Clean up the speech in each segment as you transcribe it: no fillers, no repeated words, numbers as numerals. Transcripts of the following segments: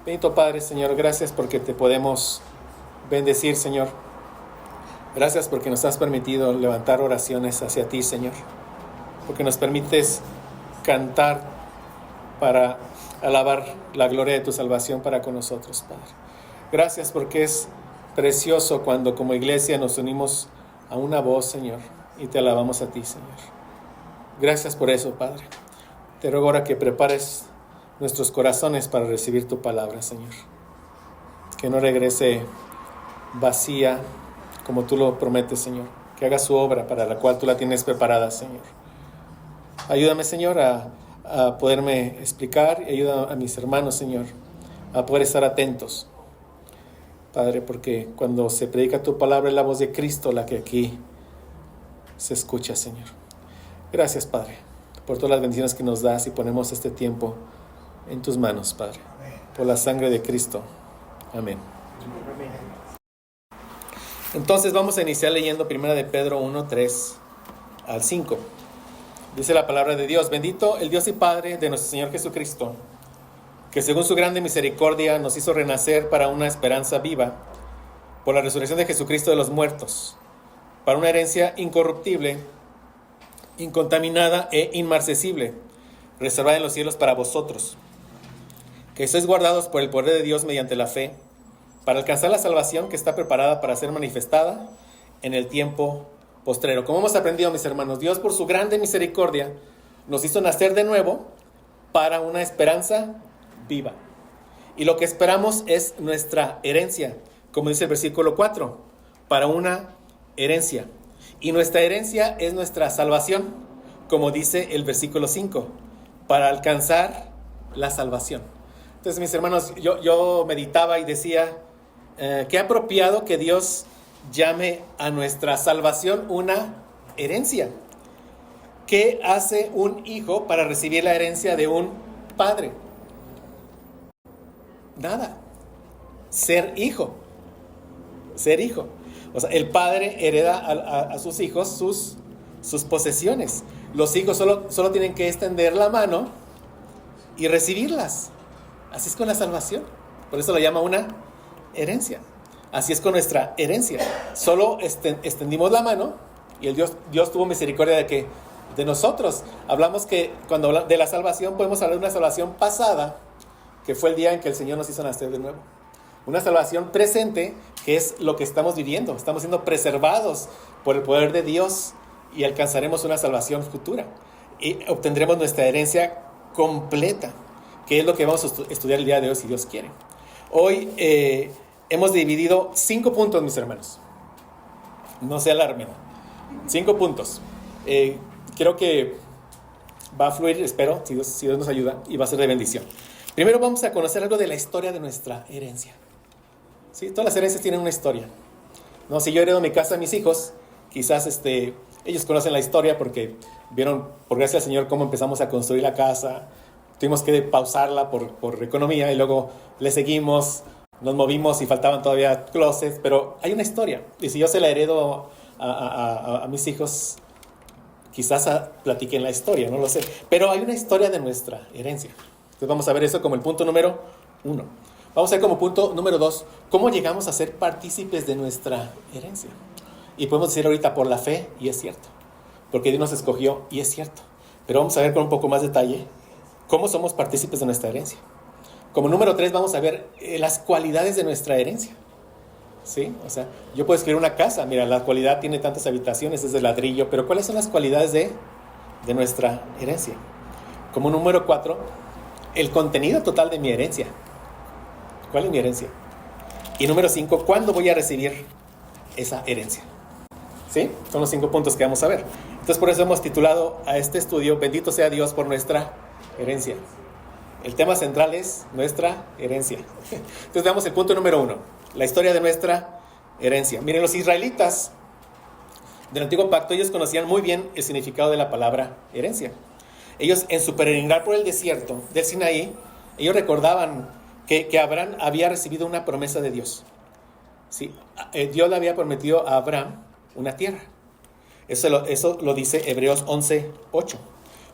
Bendito Padre, Señor, gracias porque te podemos bendecir, Señor. Gracias porque nos has permitido levantar oraciones hacia ti, Señor. Porque nos permites cantar para alabar la gloria de tu salvación para con nosotros, Padre. Gracias porque es precioso cuando como iglesia nos unimos a una voz, Señor, y te alabamos a ti, Señor. Gracias por eso, Padre. Te ruego ahora que prepares nuestros corazones para recibir tu palabra, Señor. Que no regrese vacía como tú lo prometes, Señor. Que haga su obra para la cual tú la tienes preparada, Señor. Ayúdame, Señor, a poderme explicar y ayuda a mis hermanos, Señor, a poder estar atentos, Padre, porque cuando se predica tu palabra es la voz de Cristo la que aquí se escucha, Señor. Gracias, Padre, por todas las bendiciones que nos das y ponemos este tiempo en tus manos, Padre, por la sangre de Cristo. Amén. Entonces vamos a iniciar leyendo 1 de Pedro 1, 3 al 5. Dice la palabra de Dios: bendito el Dios y Padre de nuestro Señor Jesucristo, que según su grande misericordia nos hizo renacer para una esperanza viva, por la resurrección de Jesucristo de los muertos, para una herencia incorruptible, incontaminada e inmarcesible, reservada en los cielos para vosotros, que sois guardados por el poder de Dios mediante la fe, para alcanzar la salvación que está preparada para ser manifestada en el tiempo postrero. Como hemos aprendido, mis hermanos, Dios por su grande misericordia nos hizo nacer de nuevo para una esperanza viva. Y lo que esperamos es nuestra herencia, como dice el versículo 4, para una herencia. Y nuestra herencia es nuestra salvación, como dice el versículo 5, para alcanzar la salvación. Entonces, mis hermanos, yo meditaba y decía, qué apropiado que Dios llame a nuestra salvación una herencia. ¿Qué hace un hijo para recibir la herencia de un padre? Nada. Ser hijo. Ser hijo. O sea, el padre hereda a sus hijos sus posesiones. Los hijos solo tienen que extender la mano y recibirlas. Así es con la salvación. Por eso lo llama una herencia. Así es con nuestra herencia. Solo extendimos la mano y Dios tuvo misericordia de nosotros. Hablamos que cuando hablamos de la salvación podemos hablar de una salvación pasada, que fue el día en que el Señor nos hizo nacer de nuevo. Una salvación presente, que es lo que estamos viviendo. Estamos siendo preservados por el poder de Dios y alcanzaremos una salvación futura. Y obtendremos nuestra herencia completa, que es lo que vamos a estudiar el día de hoy, si Dios quiere. Hoy hemos dividido 5 puntos, mis hermanos. No se alarmen. 5 puntos. Creo que va a fluir, espero, si Dios nos ayuda, y va a ser de bendición. Primero vamos a conocer algo de la historia de nuestra herencia. ¿Sí? Todas las herencias tienen una historia. No, si yo heredo mi casa a mis hijos, quizás ellos conocen la historia porque vieron, por gracia al Señor, cómo empezamos a construir la casa. Tuvimos que pausarla por economía y luego le seguimos, nos movimos y faltaban todavía closets, pero hay una historia. Y si yo se la heredo a mis hijos, quizás platiquen la historia, no lo sé. Pero hay una historia de nuestra herencia. Entonces vamos a ver eso como el punto número 1. Vamos a ver como punto número 2, cómo llegamos a ser partícipes de nuestra herencia. Y podemos decir ahorita por la fe, y es cierto, porque Dios nos escogió, y es cierto. Pero vamos a ver con un poco más detalle cómo somos partícipes de nuestra herencia. Como número 3 vamos a ver las cualidades de nuestra herencia. ¿Sí? O sea, yo puedo escribir una casa, mira, la cualidad tiene tantas habitaciones, es de ladrillo, pero ¿cuáles son las cualidades de nuestra herencia? Como número 4, el contenido total de mi herencia. ¿Cuál es mi herencia? Y número 5, ¿cuándo voy a recibir esa herencia? ¿Sí? Son los 5 puntos que vamos a ver. Entonces por eso hemos titulado a este estudio, bendito sea Dios por nuestra herencia. El tema central es nuestra herencia. Entonces veamos el punto número 1, la historia de nuestra herencia. Miren, los israelitas del Antiguo Pacto, ellos conocían muy bien el significado de la palabra herencia. Ellos en su peregrinar por el desierto del Sinaí, ellos recordaban que Abraham había recibido una promesa de Dios. ¿Sí? Dios le había prometido a Abraham una tierra. Eso lo dice Hebreos 11:8.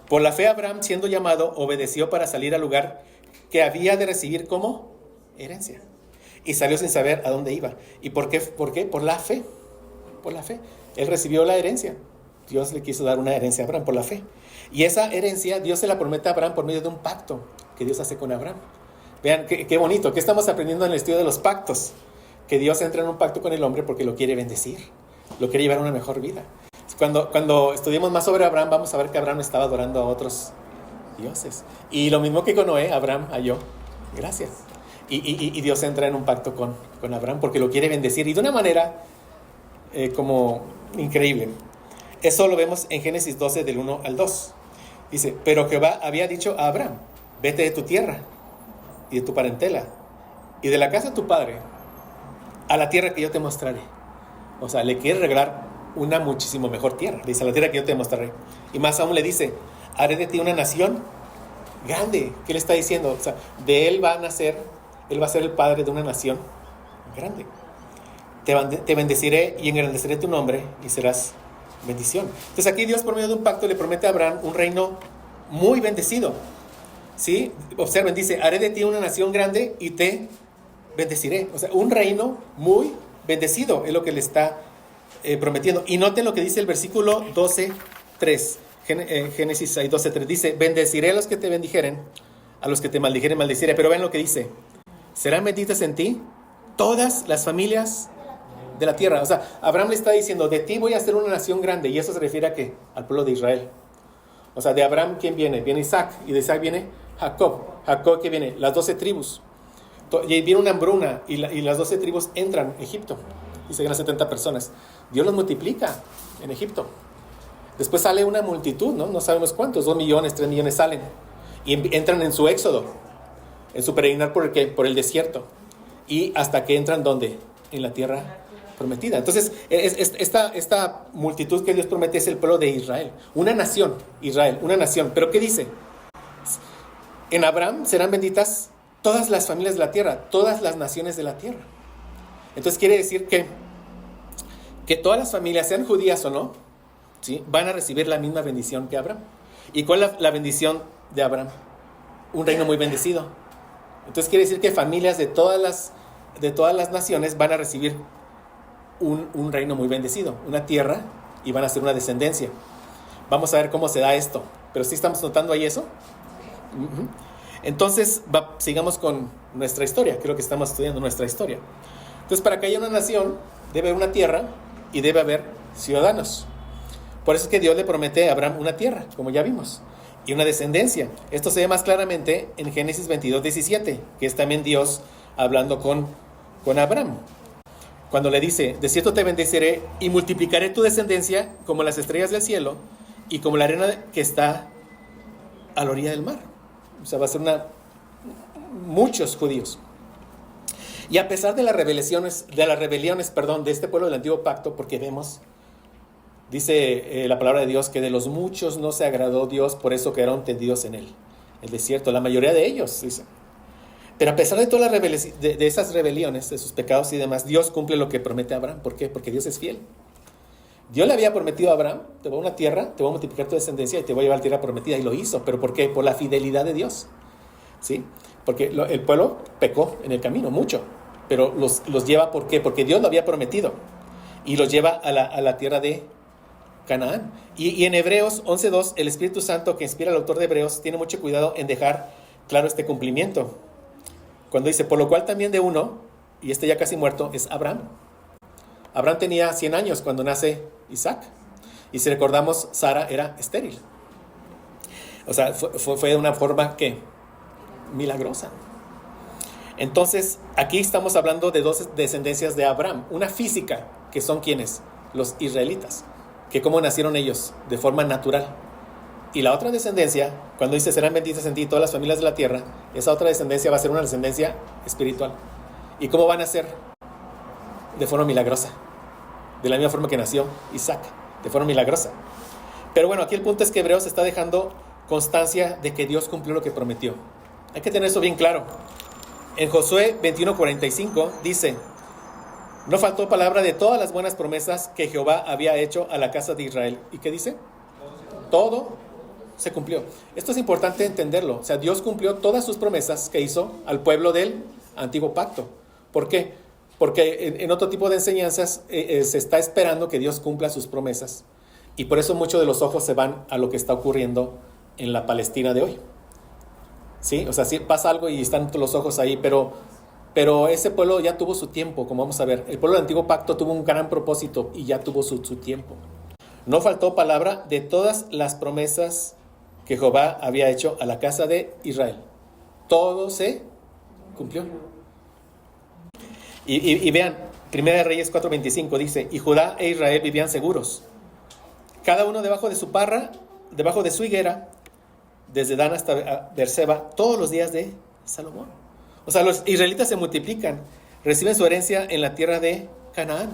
Por la fe Abraham, siendo llamado, obedeció para salir al lugar que había de recibir como herencia. Y salió sin saber a dónde iba. ¿Y por qué? ¿Por qué? Por la fe. Por la fe. Él recibió la herencia. Dios le quiso dar una herencia a Abraham por la fe. Y esa herencia Dios se la promete a Abraham por medio de un pacto que Dios hace con Abraham. Vean qué bonito. ¿Qué estamos aprendiendo en el estudio de los pactos? Que Dios entra en un pacto con el hombre porque lo quiere bendecir. Lo quiere llevar a una mejor vida. Cuando estudiemos más sobre Abraham, vamos a ver que Abraham estaba adorando a otros dioses. Y lo mismo que con Noé, Abraham halló gracias. Y Dios entra en un pacto con Abraham porque lo quiere bendecir. Y de una manera como increíble. Eso lo vemos en Génesis 12, del 1 al 2. Dice, pero Jehová había dicho a Abraham, vete de tu tierra y de tu parentela y de la casa de tu padre a la tierra que yo te mostraré. O sea, le quiere regalar una muchísimo mejor tierra. Dice, a la tierra que yo te mostraré. Y más aún le dice, haré de ti una nación grande. ¿Qué le está diciendo? O sea, de él va a nacer, él va a ser el padre de una nación grande. Te bendeciré y engrandeceré tu nombre y serás bendición. Entonces aquí Dios por medio de un pacto le promete a Abraham un reino muy bendecido. ¿Sí? Observen, dice, haré de ti una nación grande y te bendeciré. O sea, un reino muy bendecido es lo que le está prometiendo. Y noten lo que dice el versículo 12:3. Génesis 12:3 dice, bendeciré a los que te bendijeren, a los que te maldijeren, maldeciré. Pero ven lo que dice, serán benditas en ti todas las familias de la tierra. O sea, Abraham le está diciendo, de ti voy a hacer una nación grande. Y eso se refiere a ¿qué? Al pueblo de Israel. O sea, de Abraham, ¿quién viene? Viene Isaac. Y de Isaac viene Jacob. Jacob, ¿qué viene? Las 12 tribus. Y viene una hambruna y las 12 tribus entran a Egipto. Y se ganan 70 personas. Dios los multiplica en Egipto. Después sale una multitud, ¿no? No sabemos cuántos, 2 millones, 3 millones salen. Y entran en su éxodo. En su peregrinar por el desierto. Y hasta que entran, ¿dónde? En la tierra prometida. Entonces, esta multitud que Dios promete es el pueblo de Israel. Una nación, Israel, una nación. ¿Pero qué dice? En Abraham serán benditas todas las familias de la tierra, todas las naciones de la tierra. Entonces quiere decir que todas las familias, sean judías o no, ¿sí?, van a recibir la misma bendición que Abraham. ¿Y cuál es la bendición de Abraham? Un reino muy bendecido. Entonces quiere decir que familias de todas las naciones van a recibir un reino muy bendecido, una tierra, y van a ser una descendencia. Vamos a ver cómo se da esto. Pero ¿sí estamos notando ahí eso? Uh-huh. Entonces, sigamos con nuestra historia. Creo que estamos estudiando nuestra historia. Entonces, para que haya una nación, debe haber una tierra y debe haber ciudadanos. Por eso es que Dios le promete a Abraham una tierra, como ya vimos, y una descendencia. Esto se ve más claramente en Génesis 22:17, que es también Dios hablando con Abraham. Cuando le dice, de cierto te bendeciré y multiplicaré tu descendencia como las estrellas del cielo y como la arena que está a la orilla del mar. O sea, va a ser muchos judíos. Y a pesar de las rebeliones, de este pueblo del antiguo pacto, porque vemos, dice la palabra de Dios, que de los muchos no se agradó Dios, por eso quedaron tendidos en el desierto. La mayoría de ellos, dice. Pero a pesar de todas de esas rebeliones, de sus pecados y demás, Dios cumple lo que promete a Abraham. ¿Por qué? Porque Dios es fiel. Dios le había prometido a Abraham, te voy a una tierra, te voy a multiplicar tu descendencia y te voy a llevar a la tierra prometida. Y lo hizo. ¿Pero por qué? Por la fidelidad de Dios. ¿Sí? Porque el pueblo pecó en el camino, mucho. Pero los lleva, ¿por qué? Porque Dios lo había prometido. Y los lleva a la tierra de Canaán. Y en Hebreos 11:2, el Espíritu Santo que inspira al autor de Hebreos tiene mucho cuidado en dejar claro este cumplimiento. Cuando dice, por lo cual también de uno, y ya casi muerto, es Abraham. Abraham tenía 100 años cuando nace Isaac. Y si recordamos, Sara era estéril. O sea, fue de una forma que milagrosa. Entonces, aquí estamos hablando de 2 descendencias de Abraham. Una física, que son ¿quiénes? Los israelitas. Que cómo nacieron ellos, de forma natural. Y la otra descendencia, cuando dice serán benditas en ti todas las familias de la tierra, esa otra descendencia va a ser una descendencia espiritual. ¿Y cómo van a ser? De forma milagrosa. De la misma forma que nació Isaac, de forma milagrosa. Pero bueno, aquí el punto es que Hebreos está dejando constancia de que Dios cumplió lo que prometió. Hay que tener eso bien claro. En Josué 21:45 dice, no faltó palabra de todas las buenas promesas que Jehová había hecho a la casa de Israel. ¿Y qué dice? Todo se cumplió. Esto es importante entenderlo. O sea, Dios cumplió todas sus promesas que hizo al pueblo del antiguo pacto. ¿Por qué? Porque en otro tipo de enseñanzas se está esperando que Dios cumpla sus promesas. Y por eso muchos de los ojos se van a lo que está ocurriendo en la Palestina de hoy. ¿Sí? O sea, sí pasa algo y están los ojos ahí, pero ese pueblo ya tuvo su tiempo, como vamos a ver. El pueblo del antiguo pacto tuvo un gran propósito y ya tuvo su tiempo. No faltó palabra de todas las promesas que Jehová había hecho a la casa de Israel. Todo se cumplió. Y vean, 1 Reyes 4:25 dice, y Judá e Israel vivían seguros, cada uno debajo de su parra, debajo de su higuera, desde Dan hasta Beerseba, todos los días de Salomón. O sea, los israelitas se multiplican, reciben su herencia en la tierra de Canaán.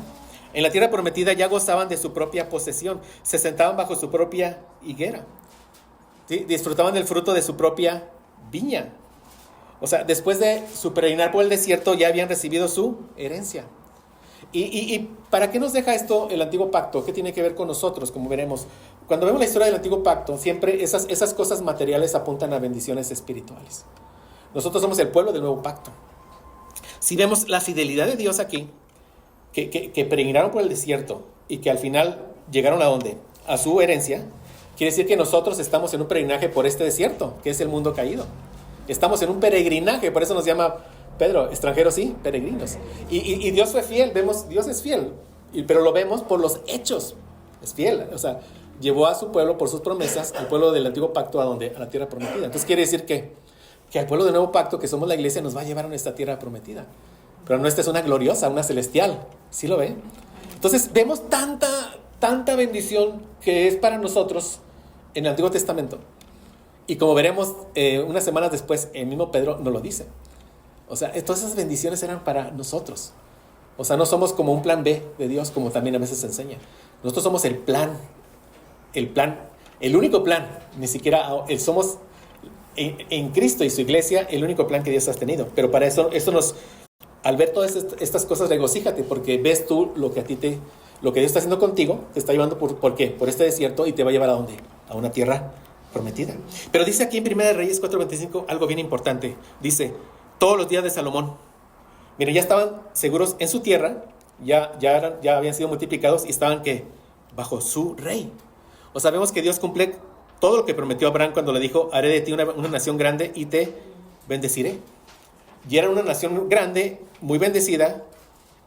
En la tierra prometida ya gozaban de su propia posesión, se sentaban bajo su propia higuera, ¿sí? Disfrutaban del fruto de su propia viña. O sea, después de su peregrinar por el desierto ya habían recibido su herencia. ¿Y para qué nos deja esto el antiguo pacto? ¿Qué tiene que ver con nosotros? Como veremos, cuando vemos la historia del antiguo pacto, siempre esas cosas materiales apuntan a bendiciones espirituales. Nosotros somos el pueblo del nuevo pacto. Si vemos la fidelidad de Dios aquí, que peregrinaron por el desierto y que al final llegaron ¿a dónde? A su herencia, quiere decir que nosotros estamos en un peregrinaje por este desierto, que es el mundo caído. Estamos en un peregrinaje, por eso nos llama Pedro, extranjeros y peregrinos. Y Dios fue fiel, vemos, Dios es fiel, pero lo vemos por los hechos. Es fiel, o sea, llevó a su pueblo por sus promesas, al pueblo del antiguo pacto, ¿a dónde? A la tierra prometida. Entonces quiere decir que al pueblo del nuevo pacto, que somos la iglesia, nos va a llevar a nuestra tierra prometida. Pero nuestra es una gloriosa, una celestial. ¿Sí lo ven? Entonces vemos tanta bendición que es para nosotros en el Antiguo Testamento. Y como veremos unas semanas después, el mismo Pedro nos lo dice. O sea, todas esas bendiciones eran para nosotros. O sea, no somos como un plan B de Dios, como también a veces se enseña. Nosotros somos el único plan. Ni siquiera somos en Cristo y su iglesia el único plan que Dios ha tenido. Pero para eso nos, al ver todas estas cosas, regocíjate, porque ves tú lo que Dios está haciendo contigo, te está llevando ¿por qué? Por este desierto, y te va a llevar ¿a dónde? A una tierra prometida. Pero dice aquí en 1 Reyes 4:25 algo bien importante. Dice, todos los días de Salomón. Miren, ya estaban seguros en su tierra, ya habían sido multiplicados y estaban ¿qué? Bajo su rey. O sabemos que Dios cumple todo lo que prometió a Abraham cuando le dijo, haré de ti una nación grande y te bendeciré. Y era una nación grande, muy bendecida,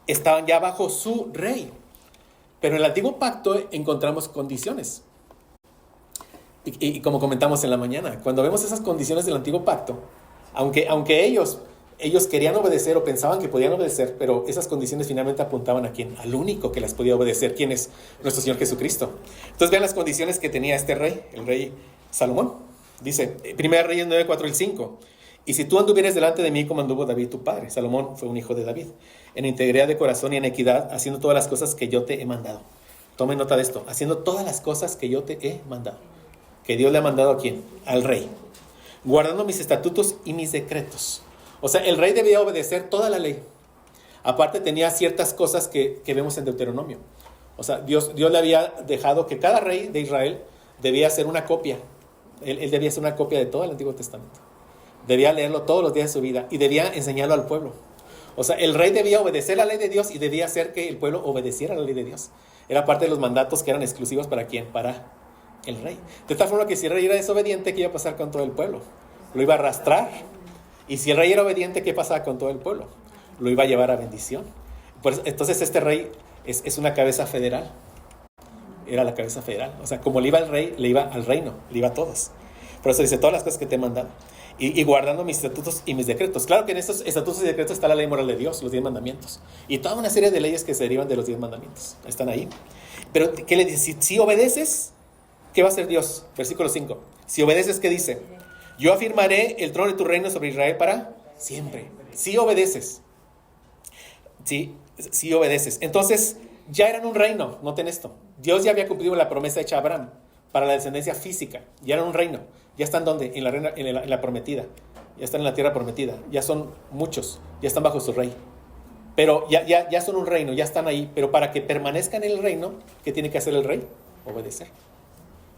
estaban ya bajo su rey. Pero en el antiguo pacto encontramos condiciones. Y como comentamos en la mañana, cuando vemos esas condiciones del antiguo pacto, aunque ellos querían obedecer o pensaban que podían obedecer, pero esas condiciones finalmente apuntaban ¿a quién? Al único que las podía obedecer, ¿quién es? Nuestro Señor Jesucristo. Entonces vean las condiciones que tenía este rey, el rey Salomón. Dice, 1 Reyes 9, 4 y 5. Y si tú anduvieres delante de mí como anduvo David tu padre. Salomón fue un hijo de David, en integridad de corazón y en equidad, haciendo todas las cosas que yo te he mandado. Tomen nota de esto, haciendo todas las cosas que yo te he mandado. Que Dios le ha mandado ¿a quién? Al rey. Guardando mis estatutos y mis decretos. O sea, el rey debía obedecer toda la ley. Aparte tenía ciertas cosas que vemos en Deuteronomio. O sea, Dios le había dejado que cada rey de Israel debía hacer una copia. Él debía hacer una copia de todo el Antiguo Testamento. Debía leerlo todos los días de su vida y debía enseñarlo al pueblo. O sea, el rey debía obedecer la ley de Dios y debía hacer que el pueblo obedeciera la ley de Dios. Era parte de los mandatos que eran exclusivos ¿para quién? Para el rey. De tal forma que si el rey era desobediente, ¿qué iba a pasar con todo el pueblo? Lo iba a arrastrar. Y si el rey era obediente, ¿qué pasaba con todo el pueblo? Lo iba a llevar a bendición. Entonces este rey es una cabeza federal. Era la cabeza federal. O sea, como le iba al rey, le iba al reino, le iba a todos. Por eso dice, todas las cosas que te he mandado. Y guardando mis estatutos y mis decretos. Claro que en estos estatutos y decretos está la ley moral de Dios, los 10 mandamientos. Y toda una serie de leyes que se derivan de los 10 mandamientos. Están ahí. Pero, ¿qué le dice? Si obedeces, ¿qué va a hacer Dios? Versículo 5. Si obedeces, ¿qué dice? Yo afirmaré el trono de tu reino sobre Israel para siempre. Si obedeces. Si obedeces. Entonces, ya eran un reino. Noten esto. Dios ya había cumplido la promesa hecha a Abraham para la descendencia física. Ya eran un reino. Ya están ¿dónde? En la prometida. Ya están en la tierra prometida. Ya son muchos. Ya están bajo su rey. Pero ya son un reino. Ya están ahí. Pero para que permanezcan en el reino, ¿qué tiene que hacer el rey? Obedecer.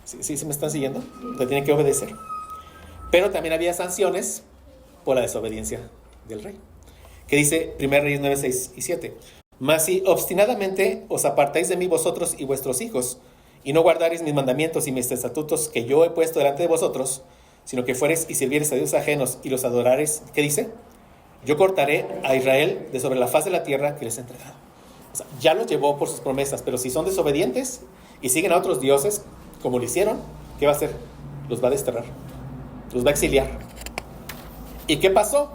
¿Sí me están siguiendo? Le tiene que obedecer. Pero también había sanciones por la desobediencia del rey. que dice 1 Reyes 9, 6 y 7. Mas si obstinadamente os apartáis de mí vosotros y vuestros hijos, y no guardaréis mis mandamientos y mis estatutos que yo he puesto delante de vosotros, sino que fuereis y sirviereis a dioses ajenos y los adorareis, ¿qué dice? Yo cortaré a Israel de sobre la faz de la tierra que les he entregado. O sea, ya los llevó por sus promesas, pero si son desobedientes y siguen a otros dioses, como lo hicieron, ¿qué va a hacer? Los va a desterrar, los va a exiliar. ¿Y qué pasó?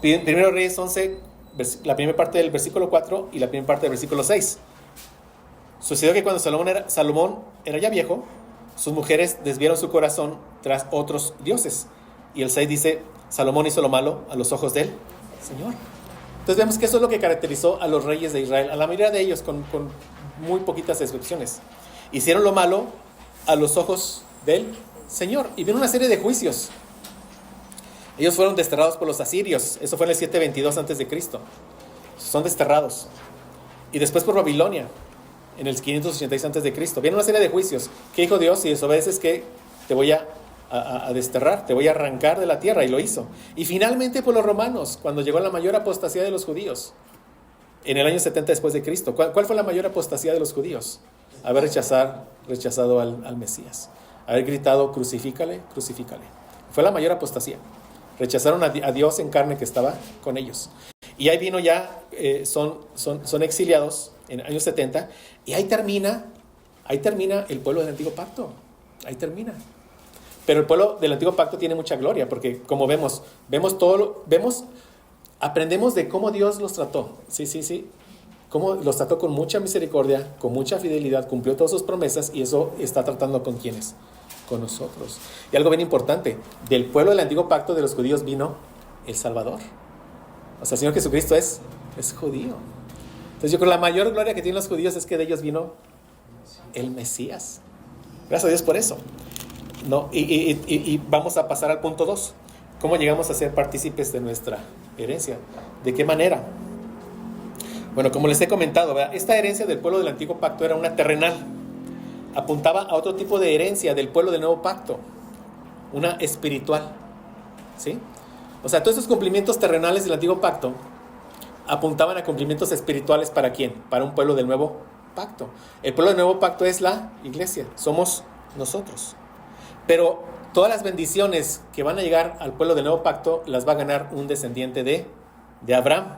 Primero Reyes 11, la primera parte del versículo 4 y la primera parte del versículo 6. Sucedió que cuando Salomón era ya viejo, sus mujeres desviaron su corazón tras otros dioses. Y el 6 dice, Salomón hizo lo malo a los ojos del Señor. Entonces vemos que eso es lo que caracterizó a los reyes de Israel, a la mayoría de ellos, con muy poquitas excepciones. Hicieron lo malo a los ojos del Señor. Y vino una serie de juicios. Ellos fueron desterrados por los asirios. Eso fue en el 722 a.C. Son desterrados. Y después por Babilonia, en el 586 a.C. Viene una serie de juicios. ¿Qué dijo Dios? Si desobedeces, que te voy a desterrar, te voy a arrancar de la tierra. Y lo hizo. Y finalmente por los romanos, cuando llegó la mayor apostasía de los judíos, en el año 70 después de Cristo. ¿Cuál fue la mayor apostasía de los judíos? Haber rechazado al Mesías. Haber gritado, crucifícale, crucifícale. Fue la mayor apostasía. Rechazaron a Dios en carne que estaba con ellos. Y ahí vino ya, son exiliados en el año 70. Y ahí termina el pueblo del Antiguo Pacto. Ahí termina. Pero el pueblo del Antiguo Pacto tiene mucha gloria, porque como aprendemos de cómo Dios los trató. Sí. Cómo los trató con mucha misericordia, con mucha fidelidad, cumplió todas sus promesas, y eso está tratando con ¿quiénes? Con nosotros. Y algo bien importante, del pueblo del Antiguo Pacto de los judíos vino el Salvador. O sea, el Señor Jesucristo es judío. Entonces yo creo que la mayor gloria que tienen los judíos es que de ellos vino el Mesías. Gracias a Dios por eso. ¿No? Y vamos a pasar al punto 2. ¿Cómo llegamos a ser partícipes de nuestra herencia? ¿De qué manera? Bueno, como les he comentado, ¿verdad? Esta herencia del pueblo del Antiguo Pacto era una terrenal. Apuntaba a otro tipo de herencia del pueblo del Nuevo Pacto, una espiritual, ¿sí? O sea, todos esos cumplimientos terrenales del Antiguo Pacto apuntaban a cumplimientos espirituales. ¿Para quién? Para un pueblo del Nuevo Pacto. El pueblo del Nuevo Pacto es la iglesia, somos nosotros. Pero todas las bendiciones que van a llegar al pueblo del Nuevo Pacto las va a ganar un descendiente de Abraham,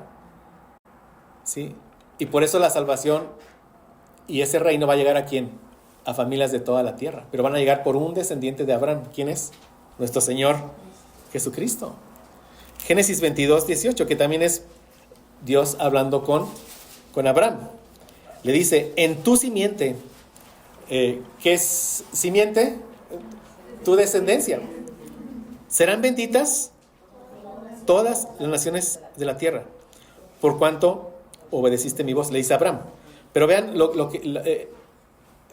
¿sí? Y por eso la salvación y ese reino va a llegar ¿a quién? A familias de toda la tierra, pero van a llegar por un descendiente de Abraham. ¿Quién es? Nuestro Señor Jesucristo. Génesis 22, 18, que también es Dios hablando con Abraham. Le dice, en tu simiente, ¿qué es simiente? Tu descendencia. Serán benditas todas las naciones de la tierra, por cuanto obedeciste mi voz, le dice a Abraham. Pero vean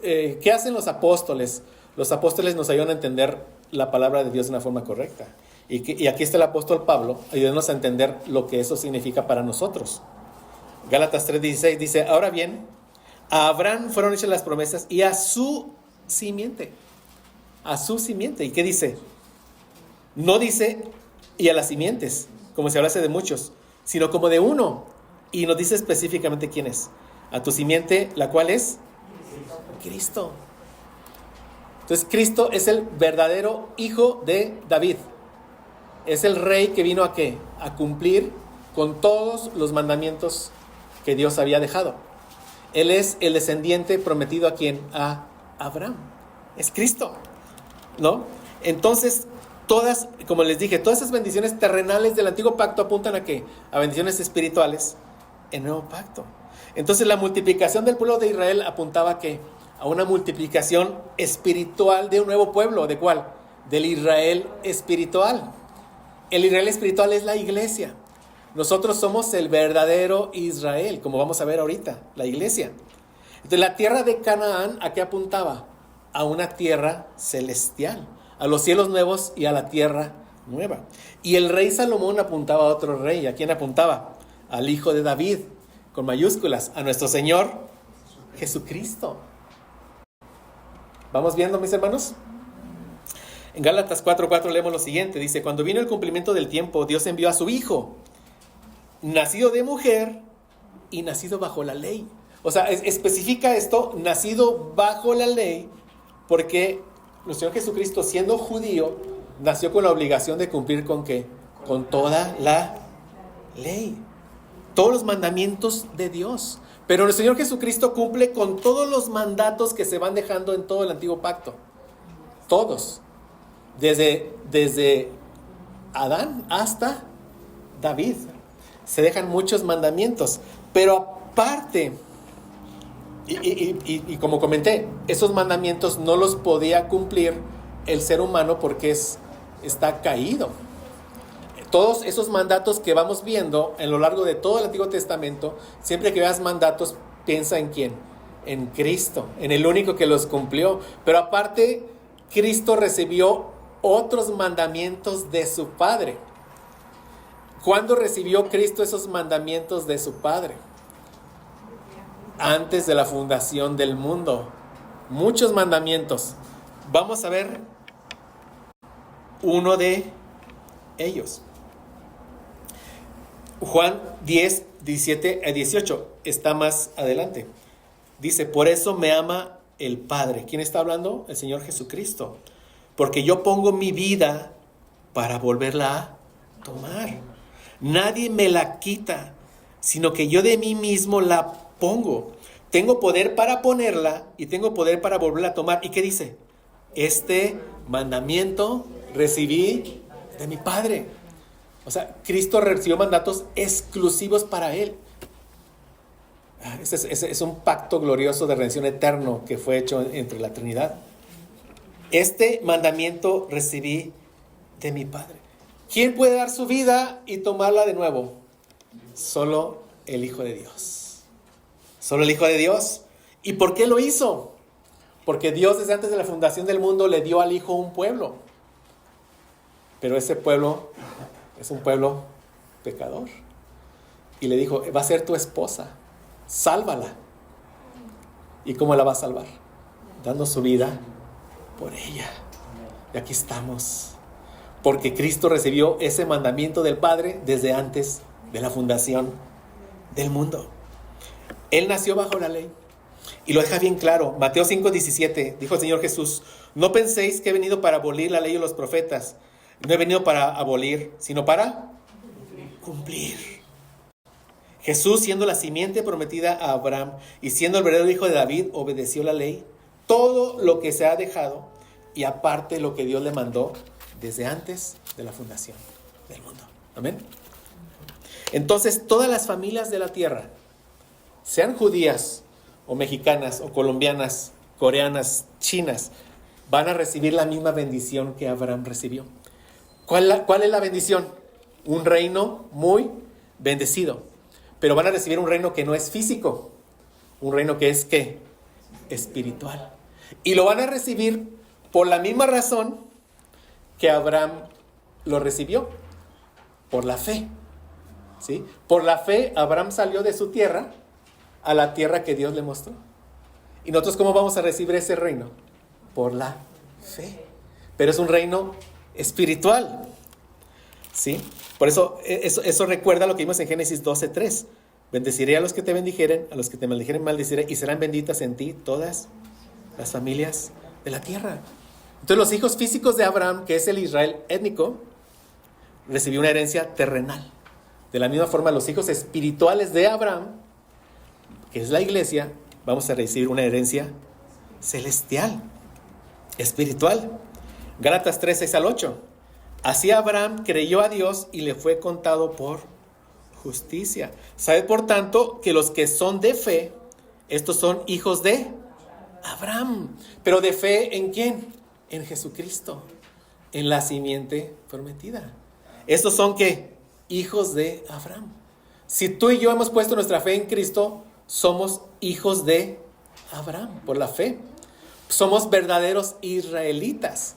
¿qué hacen los apóstoles? Los apóstoles nos ayudan a entender la palabra de Dios de una forma correcta. Y aquí está el apóstol Pablo ayudándonos a entender lo que eso significa para nosotros. Gálatas 3:16 dice, ahora bien, a Abraham fueron hechas las promesas y a su simiente. A su simiente. ¿Y qué dice? No dice y a las simientes, como si hablase de muchos, sino como de uno. Y nos dice específicamente quién es. A tu simiente, la cual es Cristo. Entonces Cristo es el verdadero hijo de David. Es el rey que vino ¿a qué? A cumplir con todos los mandamientos que Dios había dejado. Él es el descendiente prometido ¿a quién? A Abraham. Es Cristo, ¿no? Entonces, todas, como les dije, todas esas bendiciones terrenales del Antiguo Pacto apuntan ¿a qué? A bendiciones espirituales en el Nuevo Pacto. Entonces, la multiplicación del pueblo de Israel apuntaba ¿a qué? A una multiplicación espiritual de un nuevo pueblo. ¿De cuál? Del Israel espiritual. El Israel espiritual es la iglesia. Nosotros somos el verdadero Israel, como vamos a ver ahorita, la iglesia. Entonces, la tierra de Canaán, ¿a qué apuntaba? A una tierra celestial, a los cielos nuevos y a la tierra nueva. Y el rey Salomón apuntaba a otro rey. ¿A quién apuntaba? Al hijo de David, con mayúsculas, a nuestro Señor Jesucristo. ¿Vamos viendo, mis hermanos? En Gálatas 4:4 leemos lo siguiente. Dice, cuando vino el cumplimiento del tiempo, Dios envió a su Hijo, nacido de mujer y nacido bajo la ley. O sea, especifica esto, nacido bajo la ley, porque nuestro Señor Jesucristo, siendo judío, nació con la obligación de cumplir ¿con qué? Con toda la ley, todos los mandamientos de Dios. Pero nuestro Señor Jesucristo cumple con todos los mandatos que se van dejando en todo el antiguo pacto. Todos. Desde Adán hasta David. Se dejan muchos mandamientos. Pero aparte, y como comenté, esos mandamientos no los podía cumplir el ser humano porque está caído. Todos esos mandatos que vamos viendo a lo largo de todo el Antiguo Testamento, siempre que veas mandatos, piensa en ¿quién? En Cristo, en el único que los cumplió. Pero aparte, Cristo recibió otros mandamientos de su Padre. ¿Cuándo recibió Cristo esos mandamientos de su Padre? Antes de la fundación del mundo. Muchos mandamientos. Vamos a ver uno de ellos. Juan 10, 17 a 18, está más adelante. Dice, por eso me ama el Padre. ¿Quién está hablando? El Señor Jesucristo. Porque yo pongo mi vida para volverla a tomar. Nadie me la quita, sino que yo de mí mismo la pongo. Tengo poder para ponerla y tengo poder para volverla a tomar. ¿Y qué dice? Este mandamiento recibí de mi Padre. O sea, Cristo recibió mandatos exclusivos para Él. Es un pacto glorioso de redención eterno que fue hecho entre la Trinidad. Este mandamiento recibí de mi Padre. ¿Quién puede dar su vida y tomarla de nuevo? Solo el Hijo de Dios. Solo el Hijo de Dios. ¿Y por qué lo hizo? Porque Dios desde antes de la fundación del mundo le dio al Hijo un pueblo. Pero ese pueblo es un pueblo pecador. Y le dijo, va a ser tu esposa, sálvala. ¿Y cómo la va a salvar? Dando su vida por ella. Y aquí estamos. Porque Cristo recibió ese mandamiento del Padre desde antes de la fundación del mundo. Él nació bajo la ley. Y lo deja bien claro. Mateo 5:17, dijo el Señor Jesús, no penséis que he venido para abolir la ley de los profetas. No he venido para abolir, sino para cumplir. Jesús, siendo la simiente prometida a Abraham y siendo el verdadero hijo de David, obedeció la ley, todo lo que se ha dejado y aparte lo que Dios le mandó desde antes de la fundación del mundo. Amén. Entonces, todas las familias de la tierra, sean judías o mexicanas o colombianas, coreanas, chinas, van a recibir la misma bendición que Abraham recibió. ¿Cuál es la bendición? Un reino muy bendecido. Pero van a recibir un reino que no es físico. Un reino que es ¿qué? Espiritual. Y lo van a recibir por la misma razón que Abraham lo recibió. Por la fe. ¿Sí? Por la fe Abraham salió de su tierra a la tierra que Dios le mostró. ¿Y nosotros cómo vamos a recibir ese reino? Por la fe. Pero es un reino espiritual. ¿Sí? Por eso recuerda lo que vimos en Génesis 12:3. Bendeciré a los que te bendijeren, a los que te maldijeren maldeciré, y serán benditas en ti todas las familias de la tierra. Entonces los hijos físicos de Abraham, que es el Israel étnico, recibió una herencia terrenal. De la misma forma, los hijos espirituales de Abraham, que es la iglesia, vamos a recibir una herencia celestial, espiritual. Gálatas 3:6-8. Así Abraham creyó a Dios y le fue contado por justicia. Sabe por tanto que los que son de fe, estos son hijos de Abraham. Pero de fe ¿en quién? En Jesucristo, en la simiente prometida. Estos son ¿qué? Hijos de Abraham. Si tú y yo hemos puesto nuestra fe en Cristo, somos hijos de Abraham por la fe. Somos verdaderos israelitas.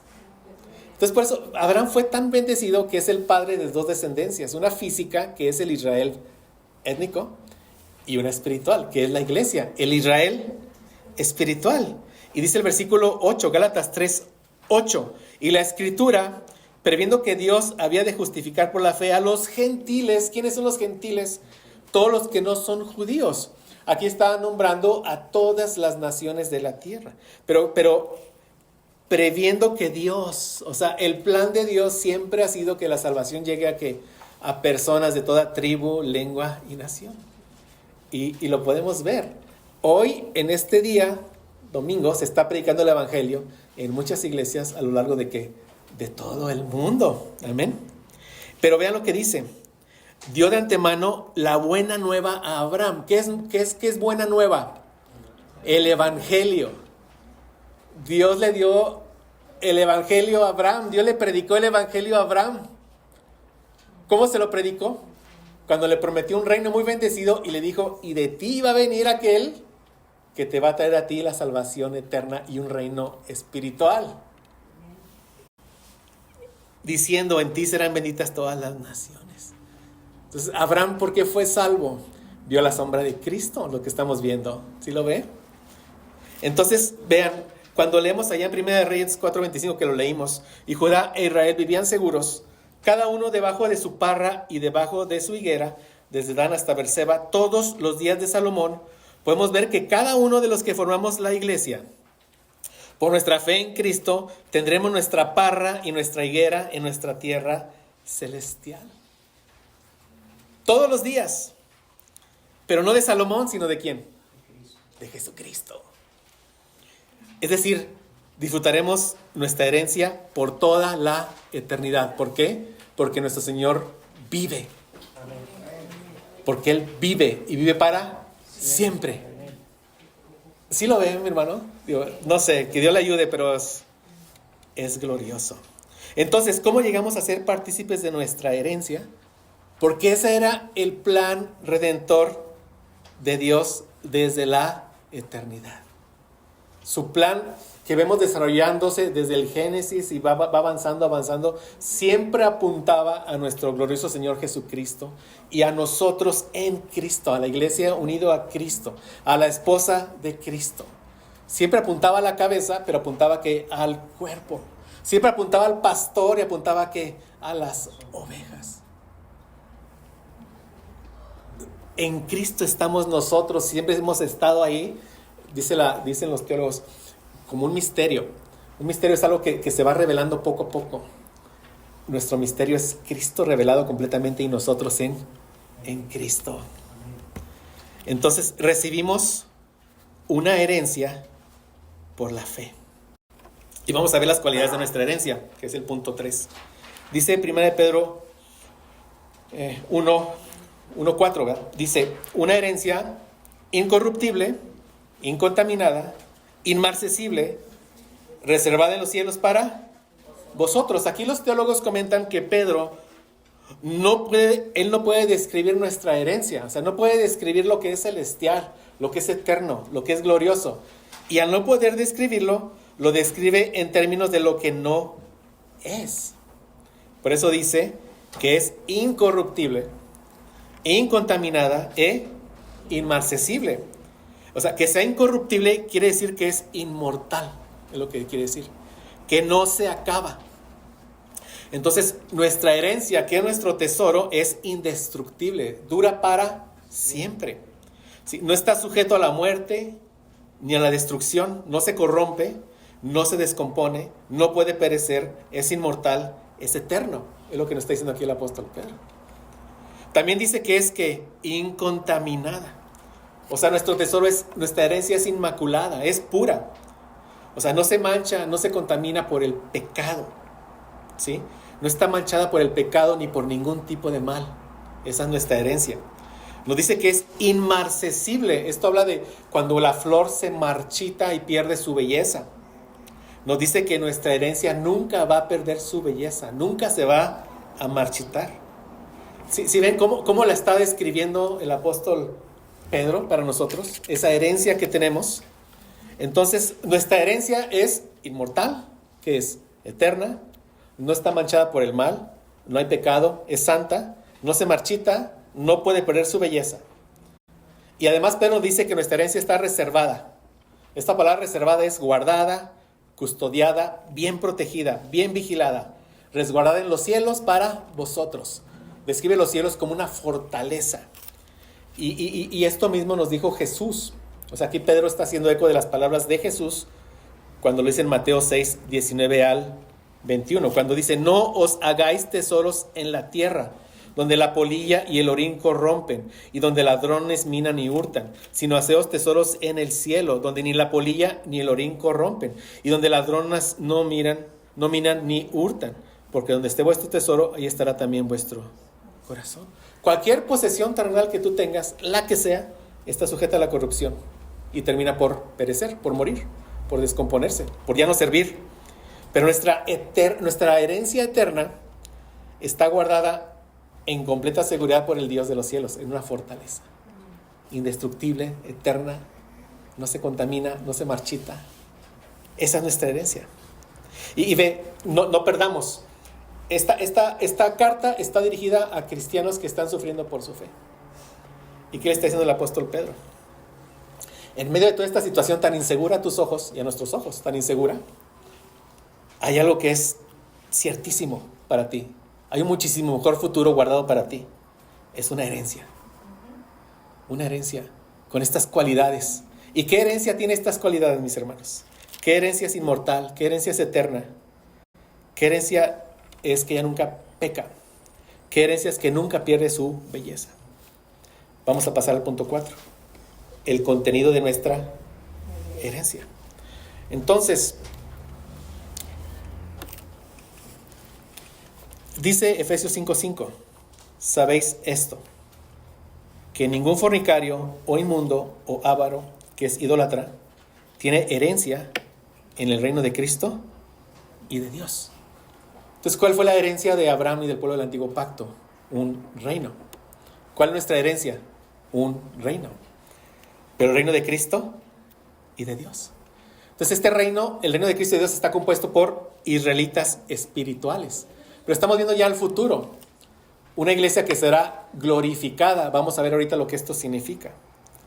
Entonces por eso Abraham fue tan bendecido que es el padre de dos descendencias. Una física, que es el Israel étnico, y una espiritual, que es la iglesia. El Israel espiritual. Y dice el versículo 8, Gálatas 3:8. Y la escritura previendo que Dios había de justificar por la fe a los gentiles. ¿Quiénes son los gentiles? Todos los que no son judíos. Aquí está nombrando a todas las naciones de la tierra. Pero previendo que Dios, o sea, el plan de Dios siempre ha sido que la salvación llegue a personas de toda tribu, lengua y nación. Y lo podemos ver. Hoy, en este día, domingo, se está predicando el evangelio en muchas iglesias a lo largo de todo el mundo. Amén. Pero vean lo que dice. Dio de antemano la buena nueva a Abraham. ¿Qué es buena nueva? El evangelio. Dios le dio el evangelio a Abraham. Dios le predicó el evangelio a Abraham. ¿Cómo se lo predicó? Cuando le prometió un reino muy bendecido y le dijo, y de ti va a venir aquel que te va a traer a ti la salvación eterna y un reino espiritual. Diciendo, en ti serán benditas todas las naciones. Entonces, Abraham, ¿por qué fue salvo? Vio la sombra de Cristo, lo que estamos viendo. ¿Sí lo ve? Entonces, vean, cuando leemos allá en 1 Reyes 4:25, que lo leímos, y Judá e Israel vivían seguros, cada uno debajo de su parra y debajo de su higuera, desde Dan hasta Berseba, todos los días de Salomón, podemos ver que cada uno de los que formamos la iglesia, por nuestra fe en Cristo, tendremos nuestra parra y nuestra higuera en nuestra tierra celestial. Todos los días. Pero no de Salomón, sino ¿de quién? De Jesucristo. Es decir, disfrutaremos nuestra herencia por toda la eternidad. ¿Por qué? Porque nuestro Señor vive. Porque Él vive y vive para siempre. ¿Sí lo ven, mi hermano? Digo, no sé, que Dios le ayude, pero es glorioso. Entonces, ¿cómo llegamos a ser partícipes de nuestra herencia? Porque ese era el plan redentor de Dios desde la eternidad. Su plan que vemos desarrollándose desde el Génesis y va avanzando, siempre apuntaba a nuestro glorioso Señor Jesucristo y a nosotros en Cristo, a la iglesia unido a Cristo, a la esposa de Cristo. Siempre apuntaba a la cabeza, pero apuntaba al cuerpo. Siempre apuntaba al pastor y apuntaba a las ovejas. En Cristo estamos nosotros, siempre hemos estado ahí, dicen los teólogos, como un misterio. Un misterio es algo que se va revelando poco a poco. Nuestro misterio es Cristo revelado completamente y nosotros en Cristo. Entonces recibimos una herencia por la fe. Y vamos a ver las cualidades de nuestra herencia, que es el punto 3. Dice 1 Pedro 1:4, ¿verdad? Dice, una herencia incorruptible, incontaminada, inmarcesible, reservada en los cielos para vosotros. Aquí los teólogos comentan que Pedro no puede describir nuestra herencia, o sea, no puede describir lo que es celestial, lo que es eterno, lo que es glorioso. Y al no poder describirlo, lo describe en términos de lo que no es. Por eso dice que es incorruptible, incontaminada e inmarcesible. O sea, que sea incorruptible quiere decir que es inmortal, es lo que quiere decir, que no se acaba. Entonces, nuestra herencia, que es nuestro tesoro, es indestructible, dura para siempre. ¿Sí? No está sujeto a la muerte ni a la destrucción, no se corrompe, no se descompone, no puede perecer, es inmortal, es eterno. Es lo que nos está diciendo aquí el apóstol Pedro. También dice que es incontaminada. O sea, nuestra herencia es inmaculada, es pura. O sea, no se mancha, no se contamina por el pecado. ¿Sí? No está manchada por el pecado ni por ningún tipo de mal. Esa es nuestra herencia. Nos dice que es inmarcesible. Esto habla de cuando la flor se marchita y pierde su belleza. Nos dice que nuestra herencia nunca va a perder su belleza, nunca se va a marchitar. ¿Sí ven cómo la está describiendo el apóstol Pedro para nosotros? Esa herencia que tenemos. Entonces, nuestra herencia es inmortal, que es eterna, no está manchada por el mal, no hay pecado, es santa, no se marchita, no puede perder su belleza. Y además Pedro dice que nuestra herencia está reservada. Esta palabra reservada es guardada, custodiada, bien protegida, bien vigilada. resguardada en los cielos para vosotros. Describe los cielos como una fortaleza. Y esto mismo nos dijo Jesús. O sea, aquí Pedro está haciendo eco de las palabras de Jesús cuando lo dice en Mateo 6, 19 al 21. Cuando dice, no os hagáis tesoros en la tierra, donde la polilla y el orín corrompen, y donde ladrones minan y hurtan, sino haceos tesoros en el cielo, donde ni la polilla ni el orín corrompen, y donde ladrones no minan ni hurtan, porque donde esté vuestro tesoro, ahí estará también vuestro corazón. Cualquier posesión terrenal que tú tengas, la que sea, está sujeta a la corrupción y termina por perecer, por morir, por descomponerse, por ya no servir. Pero nuestra herencia eterna está guardada en completa seguridad por el Dios de los cielos, en una fortaleza indestructible, eterna, no se contamina, no se marchita. Esa es nuestra herencia. Y ve, no perdamos. Esta carta está dirigida a cristianos que están sufriendo por su fe. ¿Y qué le está diciendo el apóstol Pedro? En medio de toda esta situación tan insegura a tus ojos y a nuestros ojos, tan insegura, hay algo que es ciertísimo para ti. Hay un muchísimo mejor futuro guardado para ti. Es una herencia. Una herencia con estas cualidades. ¿Y qué herencia tiene estas cualidades, mis hermanos? ¿Qué herencia es inmortal? ¿Qué herencia es eterna? ¿Qué herencia es que ya nunca peca? ¿Qué herencia es que nunca pierde su belleza? Vamos a pasar al punto 4. El contenido de nuestra herencia. Entonces, dice Efesios 5:5, sabéis esto, que ningún fornicario o inmundo o avaro que es idólatra tiene herencia en el reino de Cristo y de Dios. Entonces, ¿cuál fue la herencia de Abraham y del pueblo del antiguo pacto? Un reino. ¿Cuál es nuestra herencia? Un reino. Pero el reino de Cristo y de Dios. Entonces este reino, el reino de Cristo y de Dios, está compuesto por israelitas espirituales. Pero estamos viendo ya el futuro. Una iglesia que será glorificada. Vamos a ver ahorita lo que esto significa.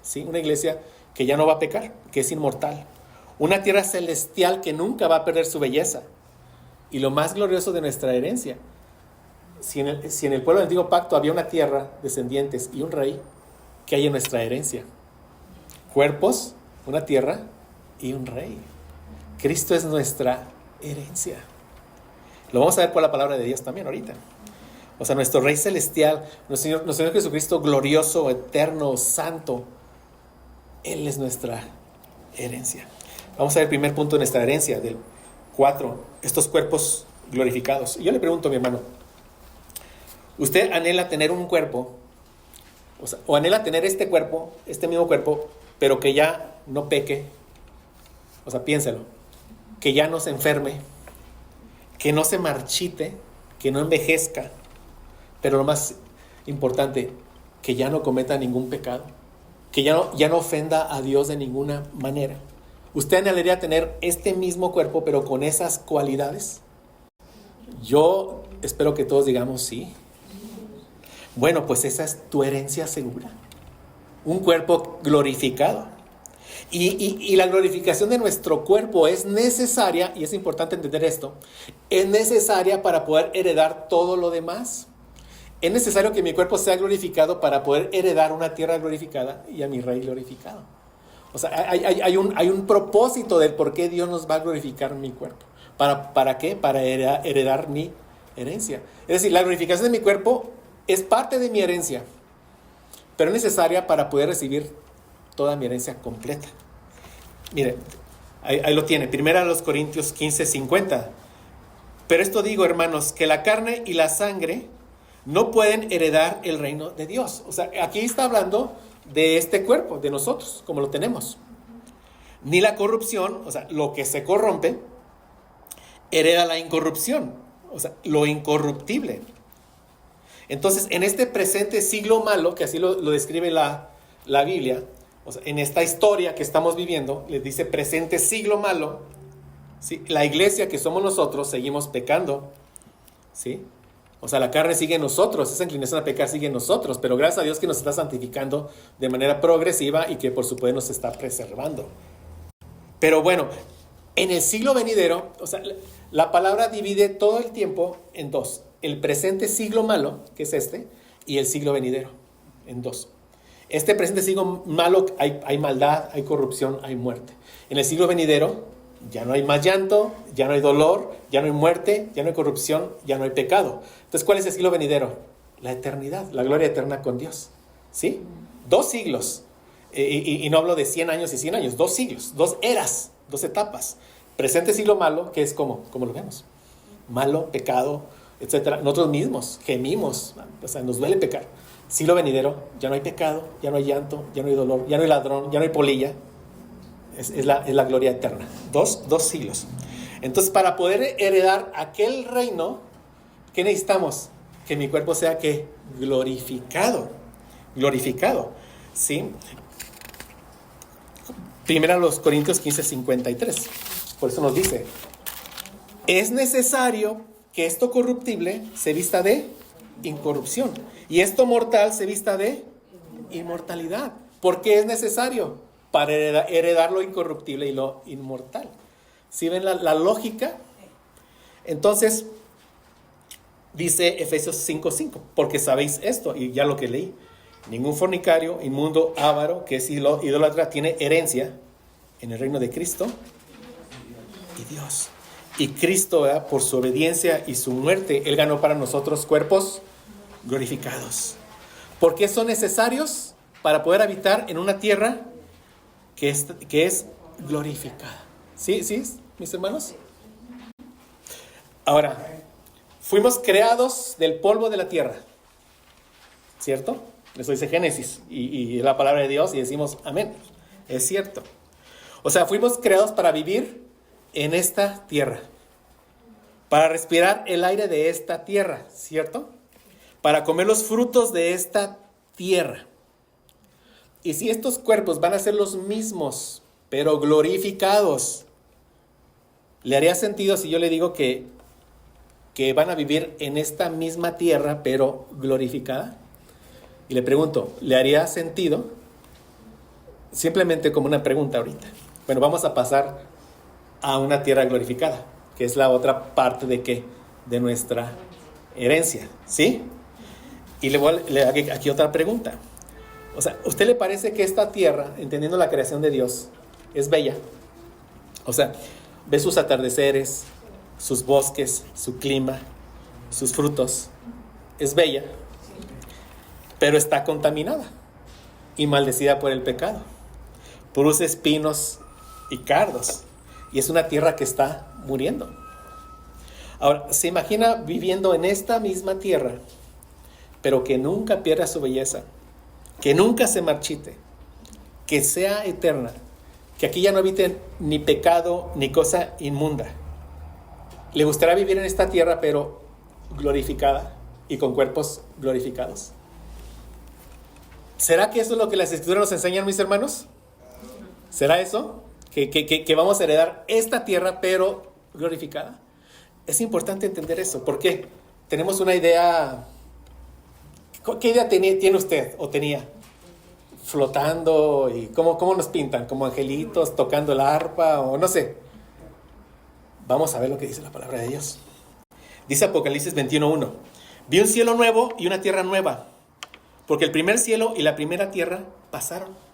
¿Sí? Una iglesia que ya no va a pecar, que es inmortal. Una tierra celestial que nunca va a perder su belleza. Y lo más glorioso de nuestra herencia. Si en el pueblo del antiguo pacto había una tierra, descendientes y un rey, ¿qué hay en nuestra herencia? Cuerpos, una tierra y un rey. Cristo es nuestra herencia. Lo vamos a ver por la palabra de Dios también ahorita. O sea, nuestro Rey Celestial, nuestro Señor Jesucristo glorioso, eterno, santo, Él es nuestra herencia. Vamos a ver el primer punto de nuestra herencia, del 4, estos cuerpos glorificados. Y yo le pregunto a mi hermano, ¿usted anhela tener un cuerpo, o anhela tener este cuerpo, este mismo cuerpo, pero que ya no peque? O sea, piénselo, que ya no se enferme, que no se marchite, que no envejezca, pero lo más importante, que ya no cometa ningún pecado, que ya no ofenda a Dios de ninguna manera. ¿Usted anhelaría tener este mismo cuerpo, pero con esas cualidades? Yo espero que todos digamos sí. Bueno, pues esa es tu herencia segura. Un cuerpo glorificado. Y la glorificación de nuestro cuerpo es necesaria, y es importante entender esto, es necesaria para poder heredar todo lo demás. Es necesario que mi cuerpo sea glorificado para poder heredar una tierra glorificada y a mi Rey glorificado. O sea, hay un propósito del por qué Dios nos va a glorificar mi cuerpo. ¿Para qué? Para heredar mi herencia. Es decir, la glorificación de mi cuerpo es parte de mi herencia, pero es necesaria para poder recibir toda mi herencia completa. Mire, ahí lo tiene. 1 Corintios 15:50. Pero esto digo, hermanos, que la carne y la sangre no pueden heredar el reino de Dios. O sea, aquí está hablando de este cuerpo, de nosotros, como lo tenemos. Ni la corrupción, o sea, lo que se corrompe, hereda la incorrupción, o sea, lo incorruptible. Entonces, en este presente siglo malo, que así lo describe la Biblia, o sea, en esta historia que estamos viviendo, les dice presente siglo malo, ¿sí? La iglesia que somos nosotros seguimos pecando, ¿sí? O sea, la carne sigue en nosotros, esa inclinación a pecar sigue en nosotros, pero gracias a Dios que nos está santificando de manera progresiva y que por su poder nos está preservando. Pero bueno, En el siglo venidero, o sea, la palabra divide todo el tiempo en dos. El presente siglo malo, que es este, y el siglo venidero, en dos. Este presente siglo malo hay maldad, hay corrupción, hay muerte. En el siglo venidero ya no hay más llanto, ya no hay dolor, ya no hay muerte, ya no hay corrupción, ya no hay pecado. Entonces, ¿cuál es el siglo venidero? La eternidad, la gloria eterna con Dios. ¿Sí? 2 siglos. Y no hablo de 100 años y 100 años, 2 siglos, 2 eras, 2 etapas. Presente siglo malo, que es como lo vemos. Malo, pecado, etcétera. Nosotros mismos gemimos, o sea, nos duele pecar. Siglo venidero, ya no hay pecado, ya no hay llanto, ya no hay dolor, ya no hay ladrón, ya no hay polilla. Es la gloria eterna. 2 siglos. Entonces, para poder heredar aquel reino, ¿qué necesitamos? Que mi cuerpo sea ¿qué? Glorificado. Glorificado. ¿Sí? Primera los Corintios 15:53. Por eso nos dice, es necesario que esto corruptible se vista de incorrupción y esto mortal se vista de inmortalidad. ¿Por qué es necesario? Para heredar lo incorruptible y lo inmortal. ¿Sí ven la lógica? Entonces, dice Efesios 5:5, porque sabéis esto, y ya lo que leí, ningún fornicario, inmundo, avaro, que es idólatra, tiene herencia en el reino de Cristo y Dios. Y Cristo, ¿verdad? Por su obediencia y su muerte, Él ganó para nosotros cuerpos glorificados. ¿Por qué son necesarios? Para poder habitar en una tierra que es glorificada. ¿Sí, mis hermanos? Ahora, fuimos creados del polvo de la tierra, ¿cierto? Eso dice Génesis y la palabra de Dios y decimos amén. Es cierto. O sea, fuimos creados para vivir en esta tierra, para respirar el aire de esta tierra, ¿cierto? Para comer los frutos de esta tierra. Y si estos cuerpos van a ser los mismos, pero glorificados, ¿le haría sentido si yo le digo que van a vivir en esta misma tierra, pero glorificada? Y le pregunto, ¿le haría sentido? Simplemente como una pregunta ahorita. Bueno, vamos a pasar a una tierra glorificada, que es la otra parte de ¿qué? De nuestra herencia, ¿sí? Y le hago aquí otra pregunta. O sea, ¿usted le parece que esta tierra, entendiendo la creación de Dios, es bella? O sea, ve sus atardeceres, sus bosques, su clima, sus frutos. Es bella, pero está contaminada y maldecida por el pecado. Produce espinos y cardos. Y es una tierra que está muriendo. Ahora, ¿se imagina viviendo en esta misma tierra, pero que nunca pierda su belleza, que nunca se marchite, que sea eterna, que aquí ya no habite ni pecado ni cosa inmunda? ¿Le gustaría vivir en esta tierra, pero glorificada y con cuerpos glorificados? ¿Será que eso es lo que las Escrituras nos enseñan, mis hermanos? ¿Será eso? ¿Que vamos a heredar esta tierra, pero glorificada? Es importante entender eso. ¿Por qué? Tenemos una idea. ¿Qué idea tiene usted o tenía? Flotando y ¿cómo nos pintan? ¿Como angelitos tocando el arpa o no sé? Vamos a ver lo que dice la palabra de Dios. Dice Apocalipsis 21:1. Vi un cielo nuevo y una tierra nueva, porque el primer cielo y la primera tierra pasaron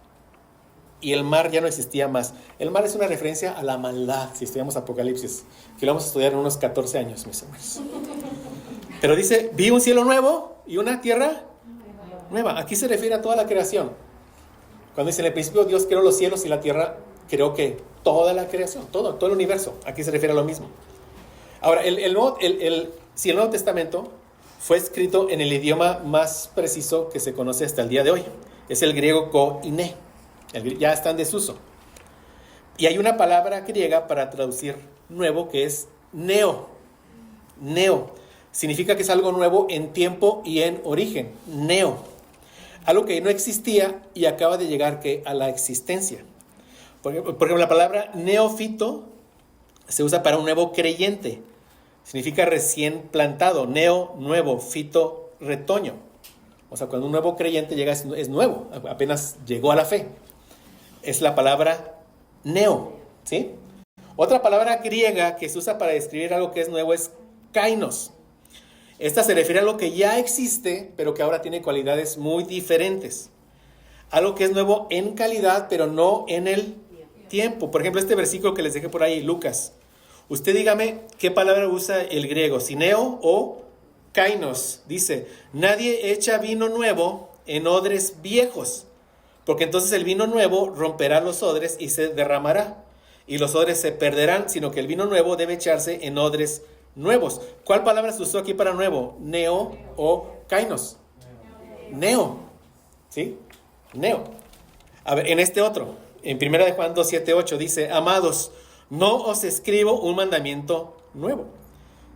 y el mar ya no existía más. El mar es una referencia a la maldad, si estudiamos Apocalipsis, que lo vamos a estudiar en unos 14 años, mis hermanos. Pero dice, vi un cielo nuevo y una tierra nueva. Aquí se refiere a toda la creación. Cuando dice en el principio Dios creó los cielos y la tierra, creó que toda la creación, todo el universo. Aquí se refiere a lo mismo. Ahora, si el Nuevo Testamento fue escrito en el idioma más preciso que se conoce hasta el día de hoy, es el griego koiné. Ya está en desuso. Y hay una palabra griega para traducir nuevo que es neo. Neo. Significa que es algo nuevo en tiempo y en origen. Neo. Algo que no existía y acaba de llegar a la existencia. Por ejemplo, la palabra neófito se usa para un nuevo creyente. Significa recién plantado. Neo, nuevo. Fito, retoño. O sea, cuando un nuevo creyente llega es nuevo. Apenas llegó a la fe. Es la palabra neo, ¿sí? Otra palabra griega que se usa para describir algo que es nuevo es kainos. Esta se refiere a algo que ya existe, pero que ahora tiene cualidades muy diferentes. Algo que es nuevo en calidad, pero no en el tiempo. Por ejemplo, este versículo que les dejé por ahí, Lucas. Usted dígame qué palabra usa el griego, sineo o kainos. Dice, nadie echa vino nuevo en odres viejos, porque entonces el vino nuevo romperá los odres y se derramará, y los odres se perderán, sino que el vino nuevo debe echarse en odres nuevos. ¿Cuál palabra se usó aquí para nuevo? ¿Neo o kainos? Neo. ¿Sí? Neo. A ver, en este otro, en 1 de Juan 2, 7, 8 dice, amados, no os escribo un mandamiento nuevo,